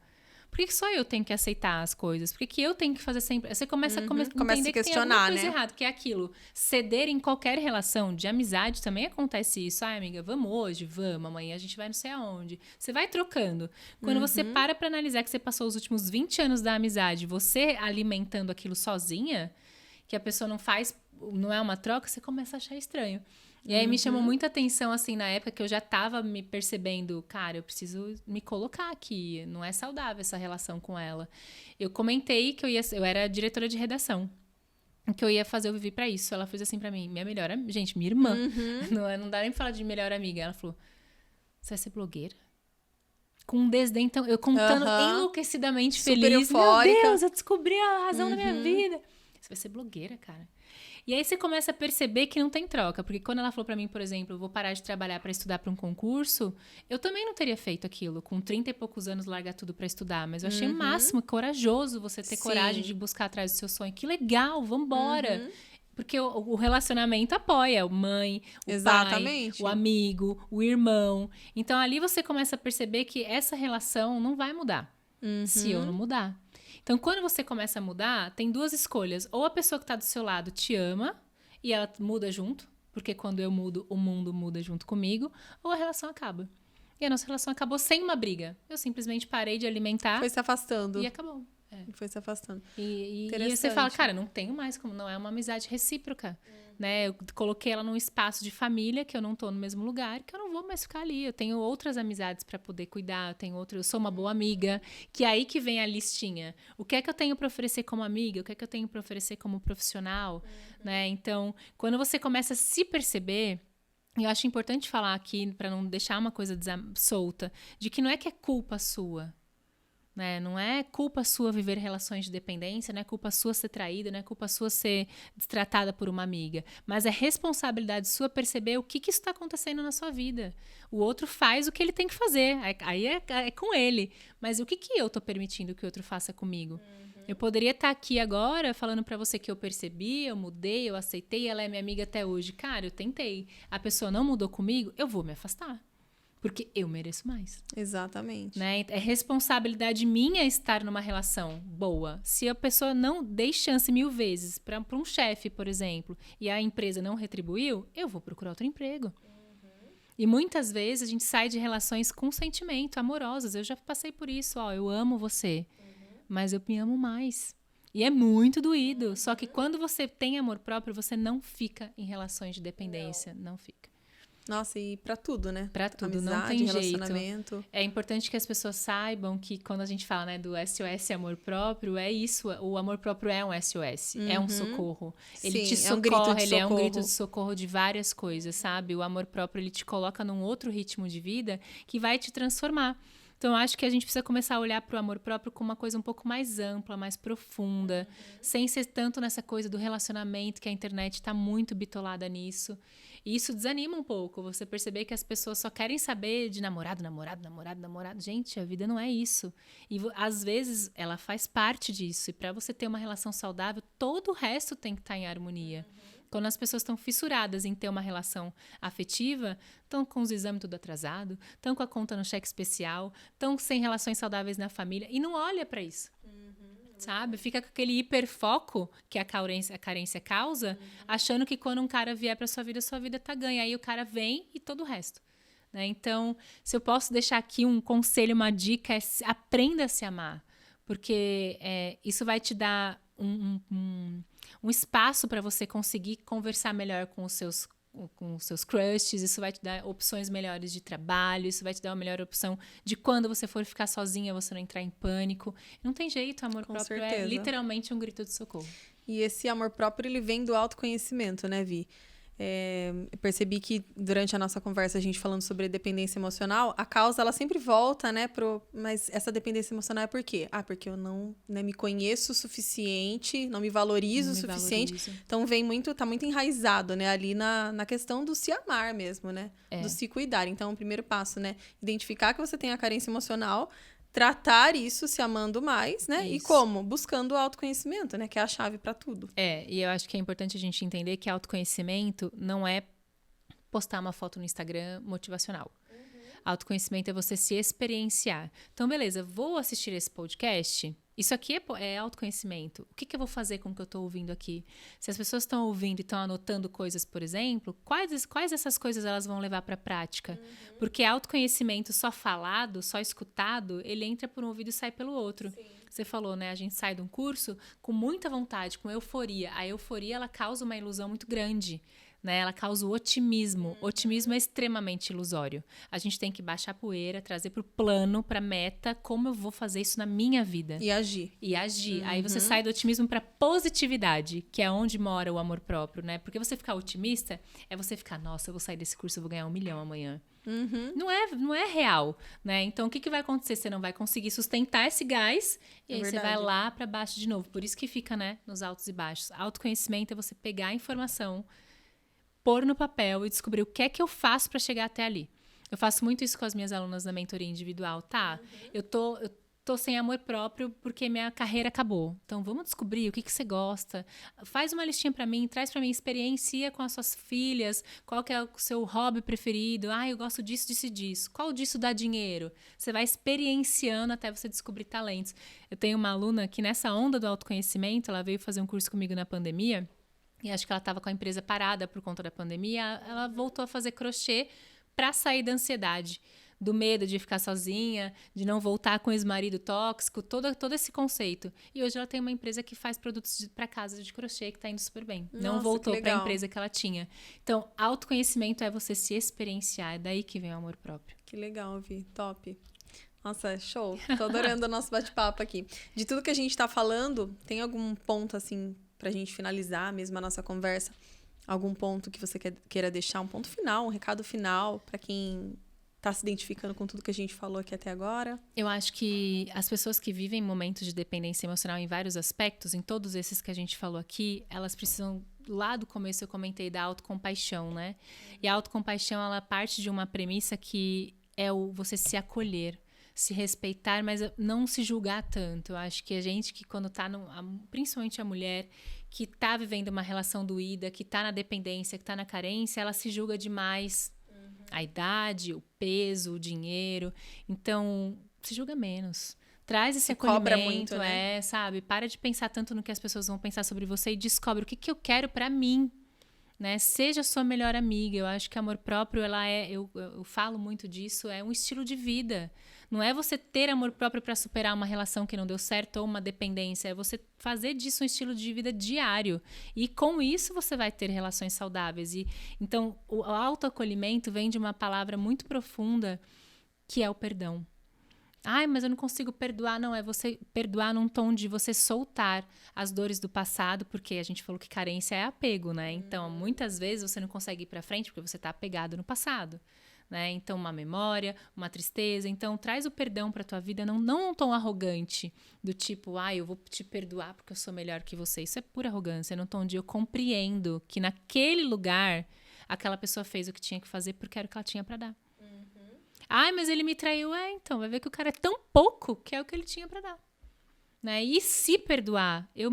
Por que só eu tenho que aceitar as coisas? Por que eu tenho que fazer sempre... Você começa a entender que tem alguma coisa errada, que é aquilo. Ceder em qualquer relação de amizade também acontece isso. Ai, amiga, vamos hoje? Vamos. Amanhã a gente vai não sei aonde. Você vai trocando. Quando você para pra analisar que você passou os últimos 20 anos da amizade, você alimentando aquilo sozinha, que a pessoa não é uma troca, você começa a achar estranho. E aí me chamou muita atenção, assim, na época que eu já tava me percebendo, cara, eu preciso me colocar aqui, não é saudável essa relação com ela. Eu comentei que eu era diretora de redação, que eu ia fazer, eu vivi pra isso. Ela fez assim pra mim, minha irmã, não dá nem pra falar de melhor amiga. Ela falou, você vai ser blogueira? Com um desdém, então, eu contando enlouquecidamente super feliz. Eufórica. Meu Deus, eu descobri a razão da minha vida. Você vai ser blogueira, cara. E aí você começa a perceber que não tem troca. Porque quando ela falou pra mim, por exemplo, eu vou parar de trabalhar pra estudar pra um concurso, eu também não teria feito aquilo. Com 30 e poucos anos, largar tudo pra estudar. Mas eu achei o máximo, corajoso você ter coragem de buscar atrás do seu sonho. Que legal, vambora. Porque o relacionamento apoia. Mãe, o pai, o amigo, o irmão. Então, ali você começa a perceber que essa relação não vai mudar. Se eu não mudar. Então, quando você começa a mudar, tem 2 escolhas. Ou a pessoa que está do seu lado te ama e ela muda junto, porque quando eu mudo, o mundo muda junto comigo, ou a relação acaba. E a nossa relação acabou sem uma briga. Eu simplesmente parei de alimentar. Foi se afastando. E acabou. Foi se afastando. E você fala, cara, não tenho mais como, não é uma amizade recíproca. Né? Eu coloquei ela num espaço de família, que eu não tô no mesmo lugar, que eu não vou mais ficar ali. Eu tenho outras amizades para poder cuidar, eu sou uma boa amiga, que é aí que vem a listinha. O que é que eu tenho para oferecer como amiga? O que é que eu tenho para oferecer como profissional? Né? Então, quando você começa a se perceber, eu acho importante falar aqui, para não deixar uma coisa solta, de que não é que é culpa sua. Né? Não é culpa sua viver relações de dependência, não é culpa sua ser traída, não é culpa sua ser destratada por uma amiga, mas é responsabilidade sua perceber o que isso está acontecendo na sua vida. O outro faz o que ele tem que fazer, aí é com ele, mas o que eu estou permitindo que o outro faça comigo? Eu poderia estar aqui agora falando pra você que eu percebi, eu mudei, eu aceitei, ela é minha amiga até hoje. Cara, eu tentei, a pessoa não mudou comigo, eu vou me afastar. Porque eu mereço mais. Exatamente. Né? É responsabilidade minha estar numa relação boa. Se a pessoa não dei chance 1000 vezes para um chefe, por exemplo, e a empresa não retribuiu, eu vou procurar outro emprego. E muitas vezes a gente sai de relações com sentimento, amorosas. Eu já passei por isso. Eu amo você, mas eu me amo mais. E é muito doído. Só que quando você tem amor próprio, você não fica em relações de dependência. Não fica. Nossa, e pra tudo, né? Pra tudo, amizade, não tem relacionamento. jeito. É importante que as pessoas saibam que quando a gente fala, né, do SOS amor próprio, é isso. O amor próprio é um SOS, é um socorro. Ele te socorre, ele é um grito de socorro de várias coisas, sabe? O amor próprio, ele te coloca num outro ritmo de vida que vai te transformar. Então, eu acho que a gente precisa começar a olhar para o amor próprio como uma coisa um pouco mais ampla, mais profunda, sem ser tanto nessa coisa do relacionamento, que a internet está muito bitolada nisso. E isso desanima um pouco, você perceber que as pessoas só querem saber de namorado. Gente, a vida não é isso. E às vezes ela faz parte disso. E para você ter uma relação saudável, todo o resto tem que estar em harmonia. Quando as pessoas estão fissuradas em ter uma relação afetiva, estão com os exames tudo atrasado, estão com a conta no cheque especial, estão sem relações saudáveis na família e não olha para isso. Sabe? Fica com aquele hiperfoco que a carência causa, achando que quando um cara vier pra sua vida tá ganha. Aí o cara vem e todo o resto. Né? Então, se eu posso deixar aqui um conselho, uma dica, é aprenda a se amar. Porque isso vai te dar um espaço para você conseguir conversar melhor com os seus crushes, isso vai te dar opções melhores de trabalho, isso vai te dar uma melhor opção de quando você for ficar sozinha, você não entrar em pânico. Não tem jeito, o amor próprio é literalmente um grito de socorro. E esse amor próprio, ele vem do autoconhecimento, né, Vi? Eu percebi que durante a nossa conversa, a gente falando sobre dependência emocional, a causa, ela sempre volta, né, mas essa dependência emocional é por quê? Porque eu não, né, me conheço o suficiente, não me valorizo o suficiente. Então, tá muito enraizado, né, ali na questão do se amar mesmo, né? Do se cuidar. Então, o primeiro passo, né, identificar que você tem a carência emocional, tratar isso se amando mais, né? Isso. E como? Buscando o autoconhecimento, né? Que é a chave para tudo. E eu acho que é importante a gente entender que autoconhecimento não é postar uma foto no Instagram motivacional. Autoconhecimento é você se experienciar. Então, beleza, vou assistir esse podcast. Isso aqui é autoconhecimento. O que eu vou fazer com o que eu estou ouvindo aqui? Se as pessoas estão ouvindo e estão anotando coisas, por exemplo, quais dessas coisas elas vão levar para a prática? Porque autoconhecimento só falado, só escutado, ele entra por um ouvido e sai pelo outro. Sim. Você falou, né? A gente sai de um curso com muita vontade, com euforia. A euforia, ela causa uma ilusão muito grande. Né? Ela causa o otimismo. Otimismo é extremamente ilusório. A gente tem que baixar a poeira, trazer para o plano, para a meta, como eu vou fazer isso na minha vida. E agir. Aí você sai do otimismo para positividade, que é onde mora o amor próprio, né? Porque você ficar otimista é você ficar, nossa, eu vou sair desse curso, eu vou ganhar 1 milhão amanhã. Não é real, né? Então, o que vai acontecer? Você não vai conseguir sustentar esse gás e aí você vai lá para baixo de novo. Por isso que fica, né, nos altos e baixos. Autoconhecimento é você pegar a informação, pôr no papel e descobrir o que é que eu faço para chegar até ali. Eu faço muito isso com as minhas alunas na mentoria individual, tá? Eu tô sem amor próprio porque minha carreira acabou. Então, vamos descobrir o que você gosta. Faz uma listinha para mim, traz para mim, experiencia com as suas filhas, qual que é o seu hobby preferido. Eu gosto disso, disso e disso. Qual disso dá dinheiro? Você vai experienciando até você descobrir talentos. Eu tenho uma aluna que nessa onda do autoconhecimento, ela veio fazer um curso comigo na pandemia, e acho que ela estava com a empresa parada por conta da pandemia. Ela voltou a fazer crochê para sair da ansiedade, do medo de ficar sozinha, de não voltar com o ex-marido tóxico, todo esse conceito. E hoje ela tem uma empresa que faz produtos para casa de crochê que está indo super bem. Nossa, não voltou para a empresa que ela tinha. Então, autoconhecimento é você se experienciar. É daí que vem o amor próprio. Que legal, Vi. Top. Nossa, show. Tô adorando o nosso bate-papo aqui. De tudo que a gente tá falando, tem algum ponto, assim, pra gente finalizar mesmo a nossa conversa? Algum ponto que você queira deixar? Um ponto final, um recado final pra quem tá se identificando com tudo que a gente falou aqui até agora? Eu acho que as pessoas que vivem momentos de dependência emocional em vários aspectos, em todos esses que a gente falou aqui, elas precisam... Lá do começo eu comentei da autocompaixão, né? E a autocompaixão, ela parte de uma premissa que é você se acolher, se respeitar, mas não se julgar tanto. Eu acho que a gente que quando tá, principalmente a mulher, que tá vivendo uma relação doída, que tá na dependência, que tá na carência, ela se julga demais. A idade, o peso, o dinheiro. Então, se julga menos. Traz esse acolhimento, cobra muito, né? Sabe? Para de pensar tanto no que as pessoas vão pensar sobre você e descobre o que eu quero pra mim. Né? Seja sua melhor amiga. Eu acho que amor próprio, eu falo muito disso, é um estilo de vida. Não é você ter amor próprio para superar uma relação que não deu certo ou uma dependência. É você fazer disso um estilo de vida diário. E com isso você vai ter relações saudáveis. Então, o autoacolhimento vem de uma palavra muito profunda, que é o perdão. Mas eu não consigo perdoar. Não, é você perdoar num tom de você soltar as dores do passado, porque a gente falou que carência é apego, né? Então, muitas vezes você não consegue ir pra frente porque você tá apegado no passado. né? Então, uma memória, uma tristeza. Então, traz o perdão para tua vida, não um tom arrogante, do tipo, eu vou te perdoar porque eu sou melhor que você. Isso é pura arrogância, num tom de eu compreendo que naquele lugar aquela pessoa fez o que tinha que fazer porque era o que ela tinha para dar. Mas ele me traiu. Então, vai ver que o cara é tão pouco que é o que ele tinha para dar. Né? E se perdoar, eu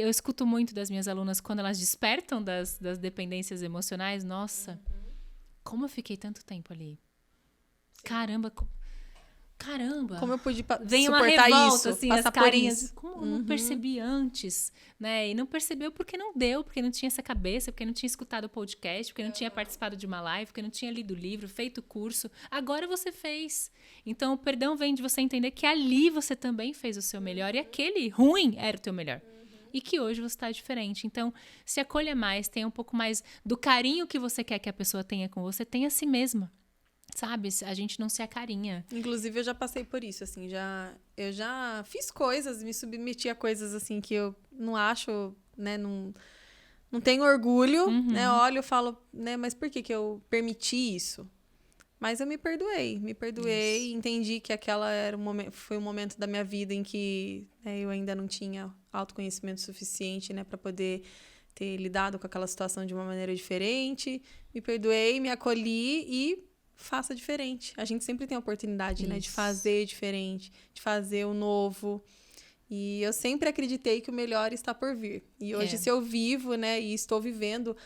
escuto muito das minhas alunas quando elas despertam das dependências emocionais, nossa, como eu fiquei tanto tempo ali. Sim. Caramba. Como eu pude vem suportar uma revolta, isso, assim, passar as carinhas. por isso. Como eu não percebi antes, né? E não percebeu porque não deu, porque não tinha essa cabeça, porque não tinha escutado o podcast, porque não tinha participado de uma live, porque não tinha lido o livro, feito o curso. Agora você fez. Então, o perdão vem de você entender que ali você também fez o seu melhor e aquele ruim era o teu melhor. E que hoje você está diferente. Então, se acolha mais, tenha um pouco mais do carinho que você quer que a pessoa tenha com você, tenha a si mesma. Sabe? A gente não se acarinha. Inclusive, eu já passei por isso, assim, eu já fiz coisas, me submeti a coisas, assim, que eu não acho, né, não tenho orgulho, né, olho e falo, né, mas por que eu permiti isso? Mas eu me perdoei, isso. Entendi que aquela foi um momento da minha vida em que, né, eu ainda não tinha autoconhecimento suficiente, né, para poder ter lidado com aquela situação de uma maneira diferente. Me perdoei, me acolhi e faça diferente. A gente sempre tem a oportunidade, né, de fazer diferente, de fazer o novo. E eu sempre acreditei que o melhor está por vir. E hoje, se eu vivo, né, e estou vivendo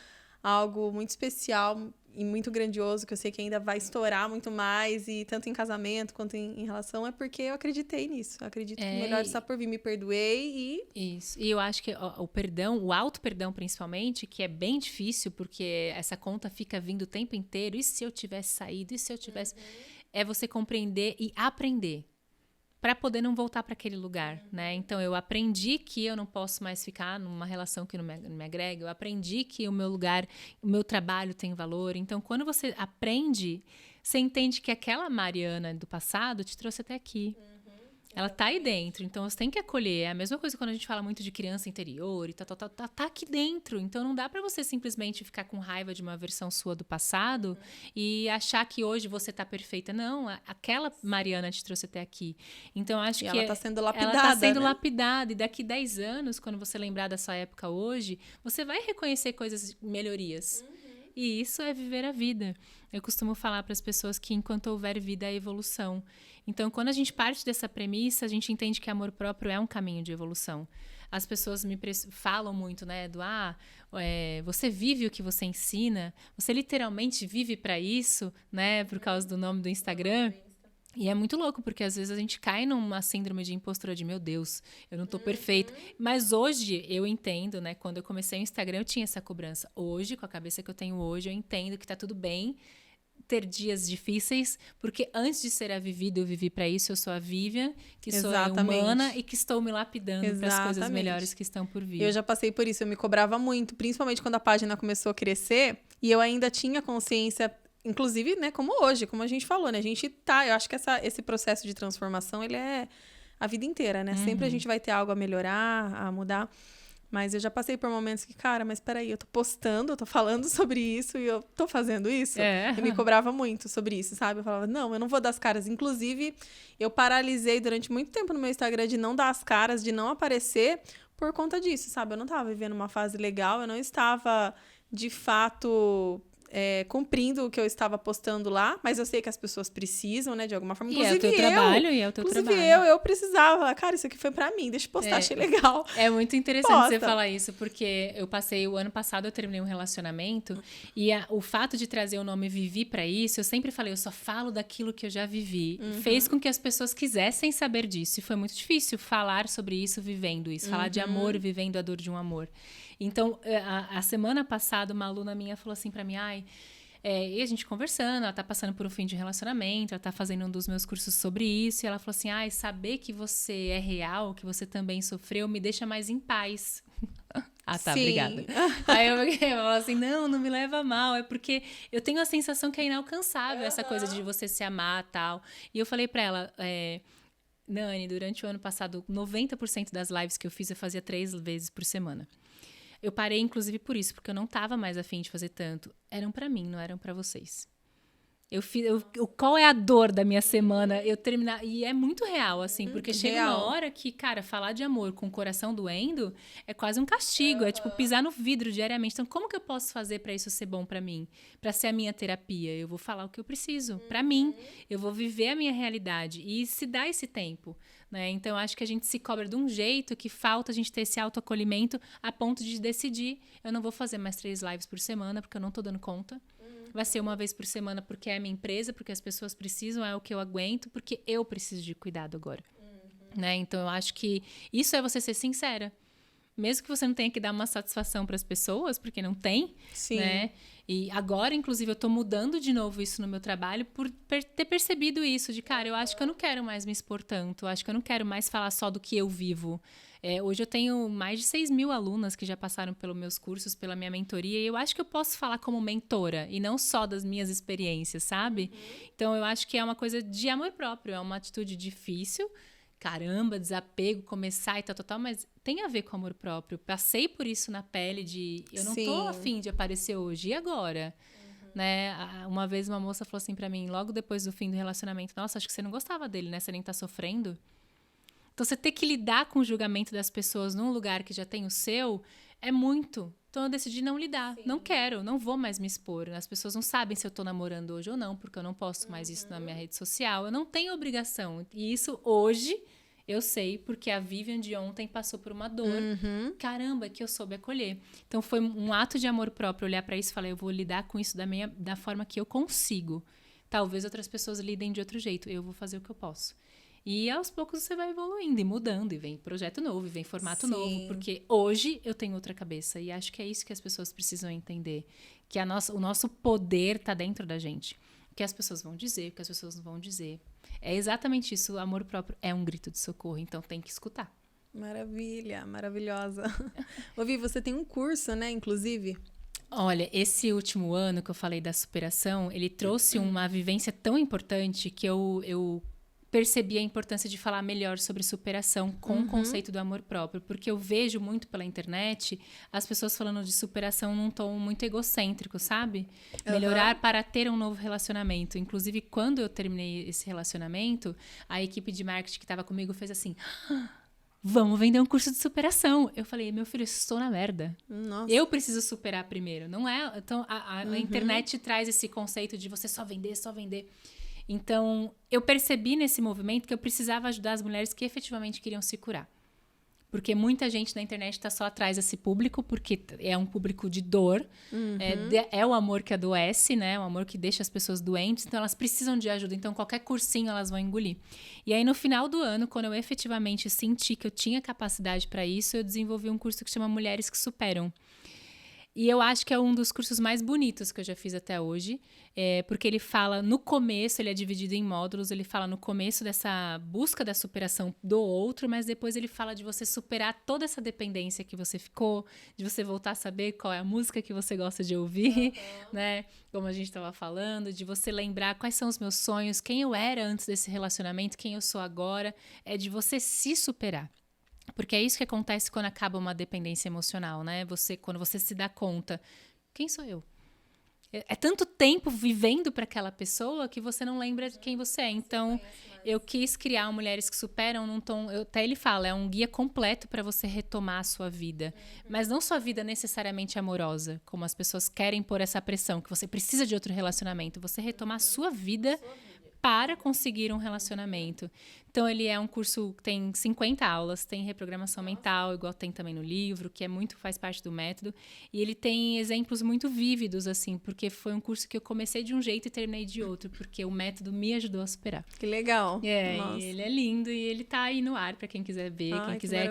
algo muito especial e muito grandioso, que eu sei que ainda vai estourar muito mais, e tanto em casamento quanto em relação, é porque eu acreditei nisso. Eu acredito que o melhor está por vir. Me perdoei e... Isso. E eu acho que o perdão, o auto-perdão principalmente, que é bem difícil, porque essa conta fica vindo o tempo inteiro. E se eu tivesse saído? E se eu tivesse... É você compreender e aprender. Para poder não voltar para aquele lugar, né? Então, eu aprendi que eu não posso mais ficar numa relação que não me agrega. Eu aprendi que o meu lugar, o meu trabalho tem valor. Então, quando você aprende, você entende que aquela Mariana do passado te trouxe até aqui. Ela tá aí dentro, então você tem que acolher. É a mesma coisa quando a gente fala muito de criança interior e tá aqui dentro. Então não dá pra você simplesmente ficar com raiva de uma versão sua do passado e achar que hoje você tá perfeita. Não, aquela Mariana te trouxe até aqui. Então acho que ela tá sendo lapidada. Ela tá sendo, né? lapidada. E daqui 10 anos, quando você lembrar da sua época hoje, você vai reconhecer coisas, melhorias. E isso é viver a vida. Eu costumo falar para as pessoas que enquanto houver vida, há evolução. Então, quando a gente parte dessa premissa, a gente entende que amor próprio é um caminho de evolução. As pessoas me falam muito, né, você vive o que você ensina, você literalmente vive para isso, né, por causa do nome do Instagram. E é muito louco, porque às vezes a gente cai numa síndrome de impostura de, meu Deus, eu não tô perfeita. Mas hoje eu entendo, né? Quando eu comecei o Instagram, eu tinha essa cobrança. Hoje, com a cabeça que eu tenho hoje, eu entendo que tá tudo bem ter dias difíceis, porque antes de ser a Vivida, eu vivi para isso, eu sou a Vivian, que sou humana e que estou me lapidando para as coisas melhores que estão por vir. Eu já passei por isso, eu me cobrava muito, principalmente quando a página começou a crescer, e eu ainda tinha consciência. Inclusive, né, como hoje, como a gente falou, né? Eu acho que esse processo de transformação, ele é a vida inteira, né? Sempre a gente vai ter algo a melhorar, a mudar. Mas eu já passei por momentos que, cara, mas peraí, eu tô postando, eu tô falando sobre isso e eu tô fazendo isso. Eu me cobrava muito sobre isso, sabe? Eu falava, não, eu não vou dar as caras. Inclusive, eu paralisei durante muito tempo no meu Instagram de não dar as caras, de não aparecer por conta disso, sabe? Eu não tava vivendo uma fase legal, eu não estava, de fato... cumprindo o que eu estava postando lá, mas eu sei que as pessoas precisam, né, de alguma forma. Inclusive, é o teu trabalho. Inclusive, eu precisava. Cara, isso aqui foi pra mim, deixa eu postar, achei legal. É muito interessante você falar isso, porque eu passei, o ano passado eu terminei um relacionamento, e o fato de trazer o nome Vivi pra isso, eu sempre falei, eu só falo daquilo que eu já vivi. Fez com que as pessoas quisessem saber disso, e foi muito difícil falar sobre isso vivendo isso, falar de amor vivendo a dor de um amor. Então, a semana passada, uma aluna minha falou assim pra mim, e a gente conversando, ela tá passando por um fim de relacionamento, ela tá fazendo um dos meus cursos sobre isso, e ela falou assim, saber que você é real, que você também sofreu, me deixa mais em paz. Tá, sim. Obrigada. Aí eu falei assim, não me leva a mal, é porque eu tenho a sensação que é inalcançável essa coisa de você se amar e tal. E eu falei pra ela... Nani, durante o ano passado, 90% das lives que eu fiz, eu fazia 3 vezes por semana. Eu parei, inclusive, por isso, porque eu não estava mais afim de fazer tanto. Eram para mim, não eram para vocês. Qual é a dor da minha semana? Eu terminar. E é muito real, assim, porque chega uma Real. hora que, cara, falar de amor com o coração doendo é quase um castigo. É tipo pisar no vidro diariamente. Então, como que eu posso fazer pra isso ser bom pra mim? Pra ser a minha terapia? Eu vou falar o que eu preciso pra mim. Eu vou viver a minha realidade. E se dá esse tempo, né? Então, eu acho que a gente se cobra de um jeito que falta a gente ter esse autoacolhimento a ponto de decidir: eu não vou fazer mais 3 lives por semana porque eu não tô dando conta. Vai ser uma vez por semana porque é a minha empresa, porque as pessoas precisam, é o que eu aguento, porque eu preciso de cuidado agora. Né? Então, eu acho que isso é você ser sincera. Mesmo que você não tenha que dar uma satisfação para as pessoas, porque não tem, Sim. né? E agora, inclusive, eu tô mudando de novo isso no meu trabalho por ter percebido isso, de, cara, eu acho que eu não quero mais me expor tanto, eu acho que eu não quero mais falar só do que eu vivo. Hoje eu tenho mais de 6.000 alunas que já passaram pelos meus cursos, pela minha mentoria, e eu acho que eu posso falar como mentora, e não só das minhas experiências, sabe? Então, eu acho que é uma coisa de amor próprio, é uma atitude difícil, caramba, desapego, começar e tal, mas tem a ver com amor próprio. Passei por isso na pele de, eu não tô afim de aparecer hoje, e agora? Né? Uma vez uma moça falou assim pra mim, logo depois do fim do relacionamento: nossa, acho que você não gostava dele, né? Você nem tá sofrendo. Então, você ter que lidar com o julgamento das pessoas num lugar que já tem o seu, é muito. Então, eu decidi não lidar. Não quero, não vou mais me expor. As pessoas não sabem se eu tô namorando hoje ou não, porque eu não posto mais isso na minha rede social. Eu não tenho obrigação. E isso, hoje, eu sei, porque a Vivian de ontem passou por uma dor. Caramba, que eu soube acolher. Então, foi um ato de amor próprio olhar pra isso e falar: eu vou lidar com isso da forma que eu consigo. Talvez outras pessoas lidem de outro jeito. Eu vou fazer o que eu posso. E aos poucos você vai evoluindo e mudando, e vem projeto novo, e vem formato novo, porque hoje eu tenho outra cabeça, e acho que é isso que as pessoas precisam entender, que o nosso poder tá dentro da gente. O que as pessoas vão dizer, o que as pessoas não vão dizer. É exatamente isso, o amor próprio é um grito de socorro, então tem que escutar. Maravilha, maravilhosa. Ô, Vi, você tem um curso, né, inclusive? Olha, esse último ano que eu falei da superação, ele trouxe uma vivência tão importante que eu percebi a importância de falar melhor sobre superação com o conceito do amor próprio, porque eu vejo muito pela internet as pessoas falando de superação num tom muito egocêntrico, sabe? Melhorar para ter um novo relacionamento. Inclusive, quando eu terminei esse relacionamento, a equipe de marketing que estava comigo fez assim: vamos vender um curso de superação. Eu falei: meu filho, eu estou na merda. Nossa. Eu preciso superar primeiro, não é? Então, a internet traz esse conceito de você só vender, só vender. Então, eu percebi nesse movimento que eu precisava ajudar as mulheres que efetivamente queriam se curar. Porque muita gente na internet está só atrás desse público, porque é um público de dor. É o amor que adoece, né? O amor que deixa as pessoas doentes. Então, elas precisam de ajuda. Então, qualquer cursinho elas vão engolir. E aí, no final do ano, quando eu efetivamente senti que eu tinha capacidade para isso, eu desenvolvi um curso que chama Mulheres que Superam. E eu acho que é um dos cursos mais bonitos que eu já fiz até hoje, porque ele fala no começo, ele é dividido em módulos, ele fala no começo dessa busca da superação do outro, mas depois ele fala de você superar toda essa dependência que você ficou, de você voltar a saber qual é a música que você gosta de ouvir, né? Como a gente estava falando, de você lembrar quais são os meus sonhos, quem eu era antes desse relacionamento, quem eu sou agora, é de você se superar. Porque é isso que acontece quando acaba uma dependência emocional, né? Quando você se dá conta, quem sou eu? É tanto tempo vivendo para aquela pessoa que você não lembra de quem você é. Então, eu quis criar Mulheres que Superam num tom... Até ele fala, é um guia completo para você retomar a sua vida. Mas não sua vida necessariamente amorosa, como as pessoas querem pôr essa pressão, que você precisa de outro relacionamento. Você retomar a sua vida para conseguir um relacionamento. Então, ele é um curso que tem 50 aulas, tem reprogramação mental, igual tem também no livro, que faz parte do método. E ele tem exemplos muito vívidos, assim, porque foi um curso que eu comecei de um jeito e terminei de outro, porque o método me ajudou a superar. Que legal. E ele é lindo e ele tá aí no ar pra quem quiser ver,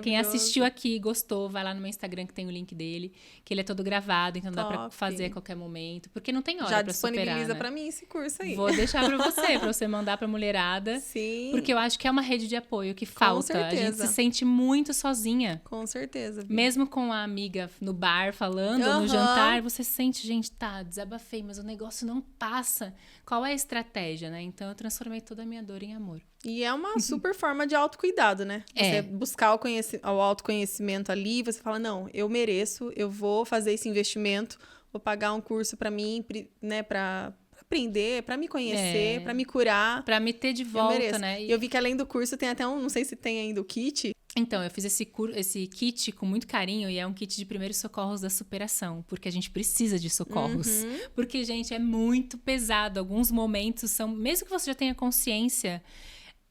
quem assistiu aqui e gostou, vai lá no meu Instagram que tem o link dele, que ele é todo gravado, então dá pra fazer a qualquer momento, porque não tem hora já pra superar, disponibiliza, né? Pra mim esse curso aí. Vou deixar pra você mandar pra mulherada. Sim. Porque eu acho que é uma rede de apoio que falta. A gente se sente muito sozinha. Com certeza. Bia. Mesmo com a amiga no bar falando, no jantar, você sente, gente, desabafei, mas o negócio não passa. Qual é a estratégia, né? Então, eu transformei toda a minha dor em amor. E é uma super forma de autocuidado, né? Você buscar o autoconhecimento ali, você fala, não, eu mereço, eu vou fazer esse investimento, vou pagar um curso pra mim, né, pra aprender, pra me conhecer, pra me curar. Pra me ter de Eu volta, mereço. né? E eu vi que além do curso tem até não sei se tem ainda o kit. Então, eu fiz esse kit com muito carinho e é um kit de primeiros socorros da superação, porque a gente precisa de socorros. Porque, gente, é muito pesado. Alguns momentos são, mesmo que você já tenha consciência,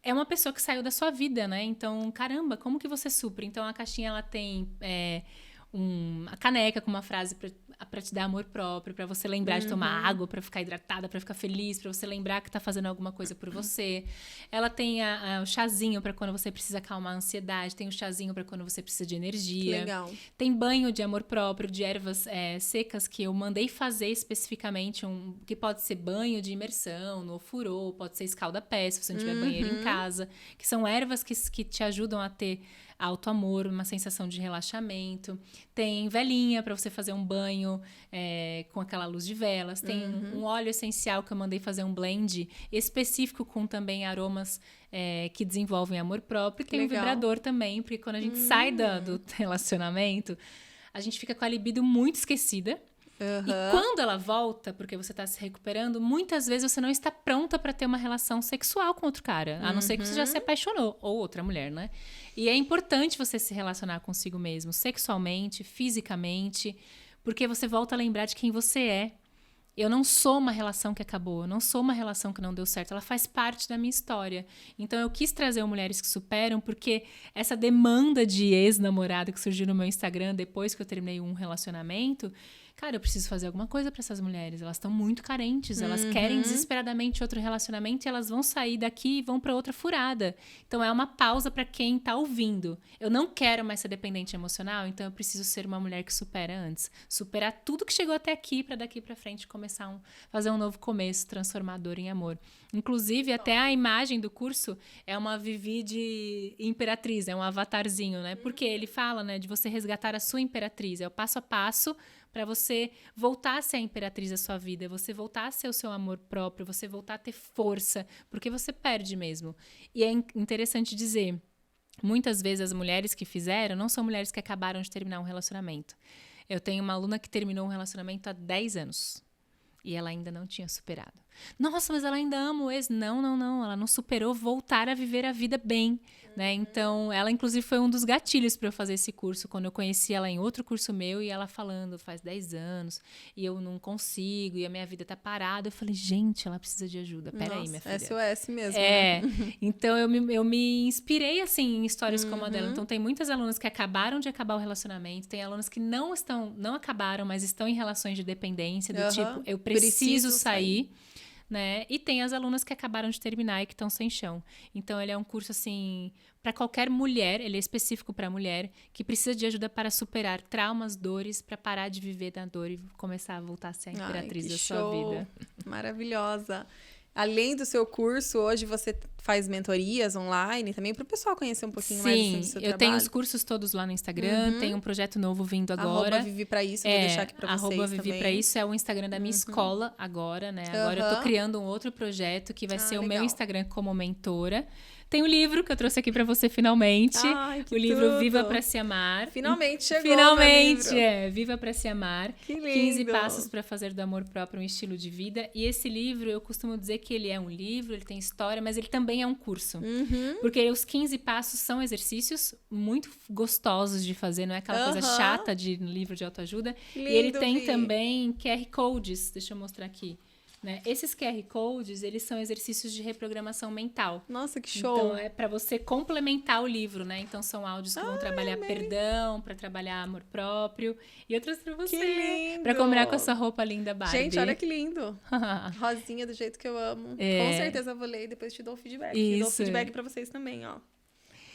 é uma pessoa que saiu da sua vida, né? Então, caramba, como que você supre? Então, a caixinha, ela tem a caneca com uma frase pra te dar amor próprio, pra você lembrar de tomar água, pra ficar hidratada, pra ficar feliz, pra você lembrar que tá fazendo alguma coisa por você. Ela tem o chazinho pra quando você precisa acalmar a ansiedade, tem o chazinho pra quando você precisa de energia. Legal. Tem banho de amor próprio, de ervas secas que eu mandei fazer especificamente, que pode ser banho de imersão, no ofurô, pode ser escalda-pé, se você não tiver banheiro em casa, que são ervas que te ajudam a ter auto-amor, uma sensação de relaxamento. Tem velinha para você fazer um banho com aquela luz de velas. Tem um óleo essencial que eu mandei fazer um blend específico com também aromas que desenvolvem amor próprio. E tem um vibrador também, porque quando a gente sai do relacionamento, a gente fica com a libido muito esquecida. E quando ela volta, porque você tá se recuperando, muitas vezes você não está pronta para ter uma relação sexual com outro cara. A não ser que você já se apaixonou. Ou outra mulher, né? E é importante você se relacionar consigo mesmo, sexualmente, fisicamente, porque você volta a lembrar de quem você é. Eu não sou uma relação que acabou, eu não sou uma relação que não deu certo, ela faz parte da minha história. Então eu quis trazer o Mulheres que Superam, porque essa demanda de ex-namorado que surgiu no meu Instagram depois que eu terminei um relacionamento, cara, eu preciso fazer alguma coisa para essas mulheres. Elas estão muito carentes, elas querem desesperadamente outro relacionamento e elas vão sair daqui e vão para outra furada. Então é uma pausa para quem tá ouvindo. Eu não quero mais ser dependente emocional, então eu preciso ser uma mulher que supera antes. Superar tudo que chegou até aqui para daqui para frente começar fazer um novo começo transformador em amor. Inclusive, até a imagem do curso é uma Vivi de imperatriz, é um avatarzinho, né? Porque ele fala, né, de você resgatar a sua imperatriz. É o passo a passo para você voltar a ser a imperatriz da sua vida, você voltar a ser o seu amor próprio, você voltar a ter força, porque você perde mesmo. E é interessante dizer, muitas vezes as mulheres que fizeram não são mulheres que acabaram de terminar um relacionamento. Eu tenho uma aluna que terminou um relacionamento há 10 anos e ela ainda não tinha superado. Nossa, mas ela ainda ama o ex. Não. Ela não superou voltar a viver a vida bem, né? Então, ela inclusive foi um dos gatilhos para eu fazer esse curso. Quando eu conheci ela em outro curso meu e ela falando, faz 10 anos e eu não consigo e a minha vida tá parada. Eu falei, gente, ela precisa de ajuda. Peraí, minha filha. SOS mesmo. Né? Então eu me inspirei assim em histórias como a dela. Então tem muitas alunas que acabaram de acabar o relacionamento, tem alunas que não acabaram, mas estão em relações de dependência, do tipo, eu preciso sair. Né? E tem as alunas que acabaram de terminar e que estão sem chão. Então, ele é um curso, assim, para qualquer mulher, ele é específico para mulher, que precisa de ajuda para superar traumas, dores, para parar de viver da dor e começar a voltar a ser a imperatriz da sua vida. Maravilhosa. Além do seu curso, hoje você faz mentorias online também para o pessoal conhecer um pouquinho mais do seu trabalho. Sim, eu tenho os cursos todos lá no Instagram, tem um projeto novo vindo agora. @Vivi pra isso, vou deixar aqui para vocês também. @Vivi pra isso é o Instagram da minha escola agora, né? Agora eu tô criando um outro projeto que vai ser o meu Instagram como mentora. Tem o livro que eu trouxe aqui pra você finalmente. Ai, que o livro tudo. Viva Pra Se Amar. Finalmente chegou. Finalmente, Viva Pra Se Amar. Que lindo. 15 passos pra fazer do amor próprio um estilo de vida. E esse livro, eu costumo dizer que ele é um livro, ele tem história, mas ele também é um curso. Porque os 15 passos são exercícios muito gostosos de fazer, não é aquela coisa chata de livro de autoajuda. Lindo, e ele tem também QR Codes, deixa eu mostrar aqui. Né? Esses QR Codes, eles são exercícios de reprogramação mental. Nossa, que show! Então, é para você complementar o livro, né? Então, são áudios que vão trabalhar perdão, para trabalhar amor próprio e outros para você. Que lindo! Para combinar com a sua roupa linda, Barbie. Gente, olha que lindo! Rosinha do jeito que eu amo. Com certeza eu vou ler e depois te dou o feedback. E dou feedback para vocês também, ó.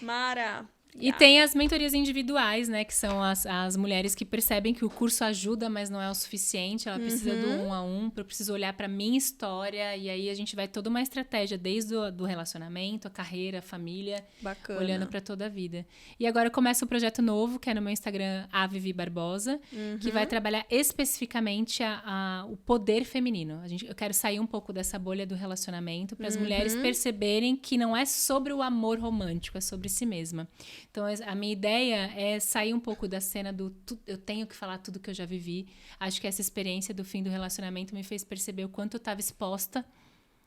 Mara! E tem as mentorias individuais, né? Que são as mulheres que percebem que o curso ajuda, mas não é o suficiente. Ela precisa do 1 a 1. Eu preciso olhar para minha história. E aí a gente vai toda uma estratégia, desde do relacionamento, a carreira, a família. Bacana. Olhando para toda a vida. E agora começa um projeto novo, que é no meu Instagram, Vivi Barbosa, que vai trabalhar especificamente o poder feminino. Eu quero sair um pouco dessa bolha do relacionamento para as mulheres perceberem que não é sobre o amor romântico, é sobre si mesma. Então, a minha ideia é sair um pouco da cena do eu tenho que falar tudo que eu já vivi. Acho que essa experiência do fim do relacionamento me fez perceber o quanto eu estava exposta,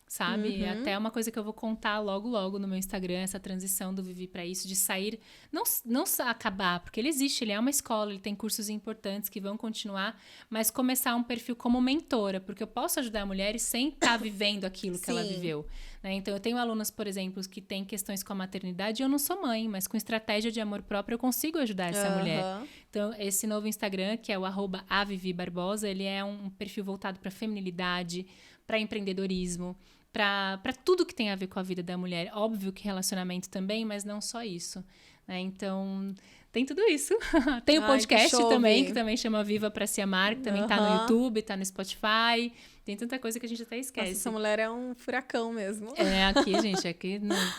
sabe? Até uma coisa que eu vou contar logo no meu Instagram, essa transição do Vivi para isso, de sair, não acabar, porque ele existe, ele é uma escola, ele tem cursos importantes que vão continuar, mas começar um perfil como mentora, porque eu posso ajudar mulheres sem estar vivendo aquilo que ela viveu, né? Então, eu tenho alunas, por exemplo, que têm questões com a maternidade e eu não sou mãe, mas com estratégia de amor próprio eu consigo ajudar essa mulher. Então, esse novo Instagram, que é o @avivibarbosa, ele é um perfil voltado para feminilidade, para empreendedorismo, para tudo que tem a ver com a vida da mulher. Óbvio que relacionamento também, mas não só isso, né? Então, tem tudo isso. Tem o podcast também, que também chama Viva Pra Se Amar, que também tá no YouTube, tá no Spotify. Tem tanta coisa que a gente até esquece. Nossa, essa mulher é um furacão mesmo. Aqui, gente,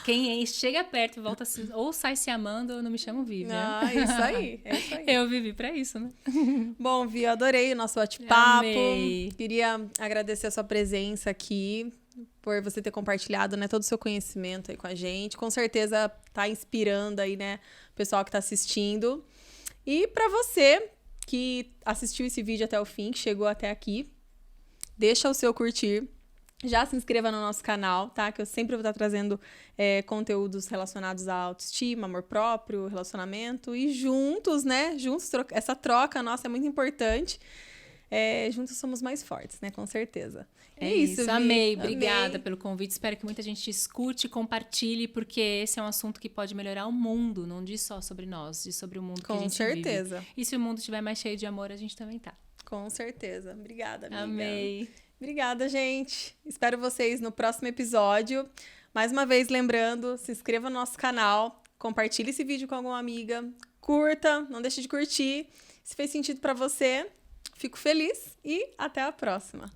quem chega perto e volta ou sai se amando ou não me chamo Vivi. Isso aí, é isso aí. Eu vivi pra isso, né? Bom, Vi, eu adorei o nosso bate-papo. Amei. Queria agradecer a sua presença aqui, por você ter compartilhado, né, todo o seu conhecimento aí com a gente. Com certeza tá inspirando aí, né, o pessoal que tá assistindo. E para você que assistiu esse vídeo até o fim, que chegou até aqui, deixa o seu curtir. Já se inscreva no nosso canal, tá? Que eu sempre vou estar trazendo conteúdos relacionados à autoestima, amor próprio, relacionamento. E juntos, né? Essa troca nossa é muito importante. Juntos somos mais fortes, né? Com certeza. É isso, amei. Obrigada pelo convite. Espero que muita gente escute e compartilhe, porque esse é um assunto que pode melhorar o mundo. Não diz só sobre nós, diz sobre o mundo que a gente vive. Com certeza. E se o mundo estiver mais cheio de amor, a gente também tá. Com certeza. Obrigada, amiga. Amei. Obrigada, gente. Espero vocês no próximo episódio. Mais uma vez, lembrando, se inscreva no nosso canal, compartilhe esse vídeo com alguma amiga, curta, não deixe de curtir. Se fez sentido para você, fico feliz e até a próxima.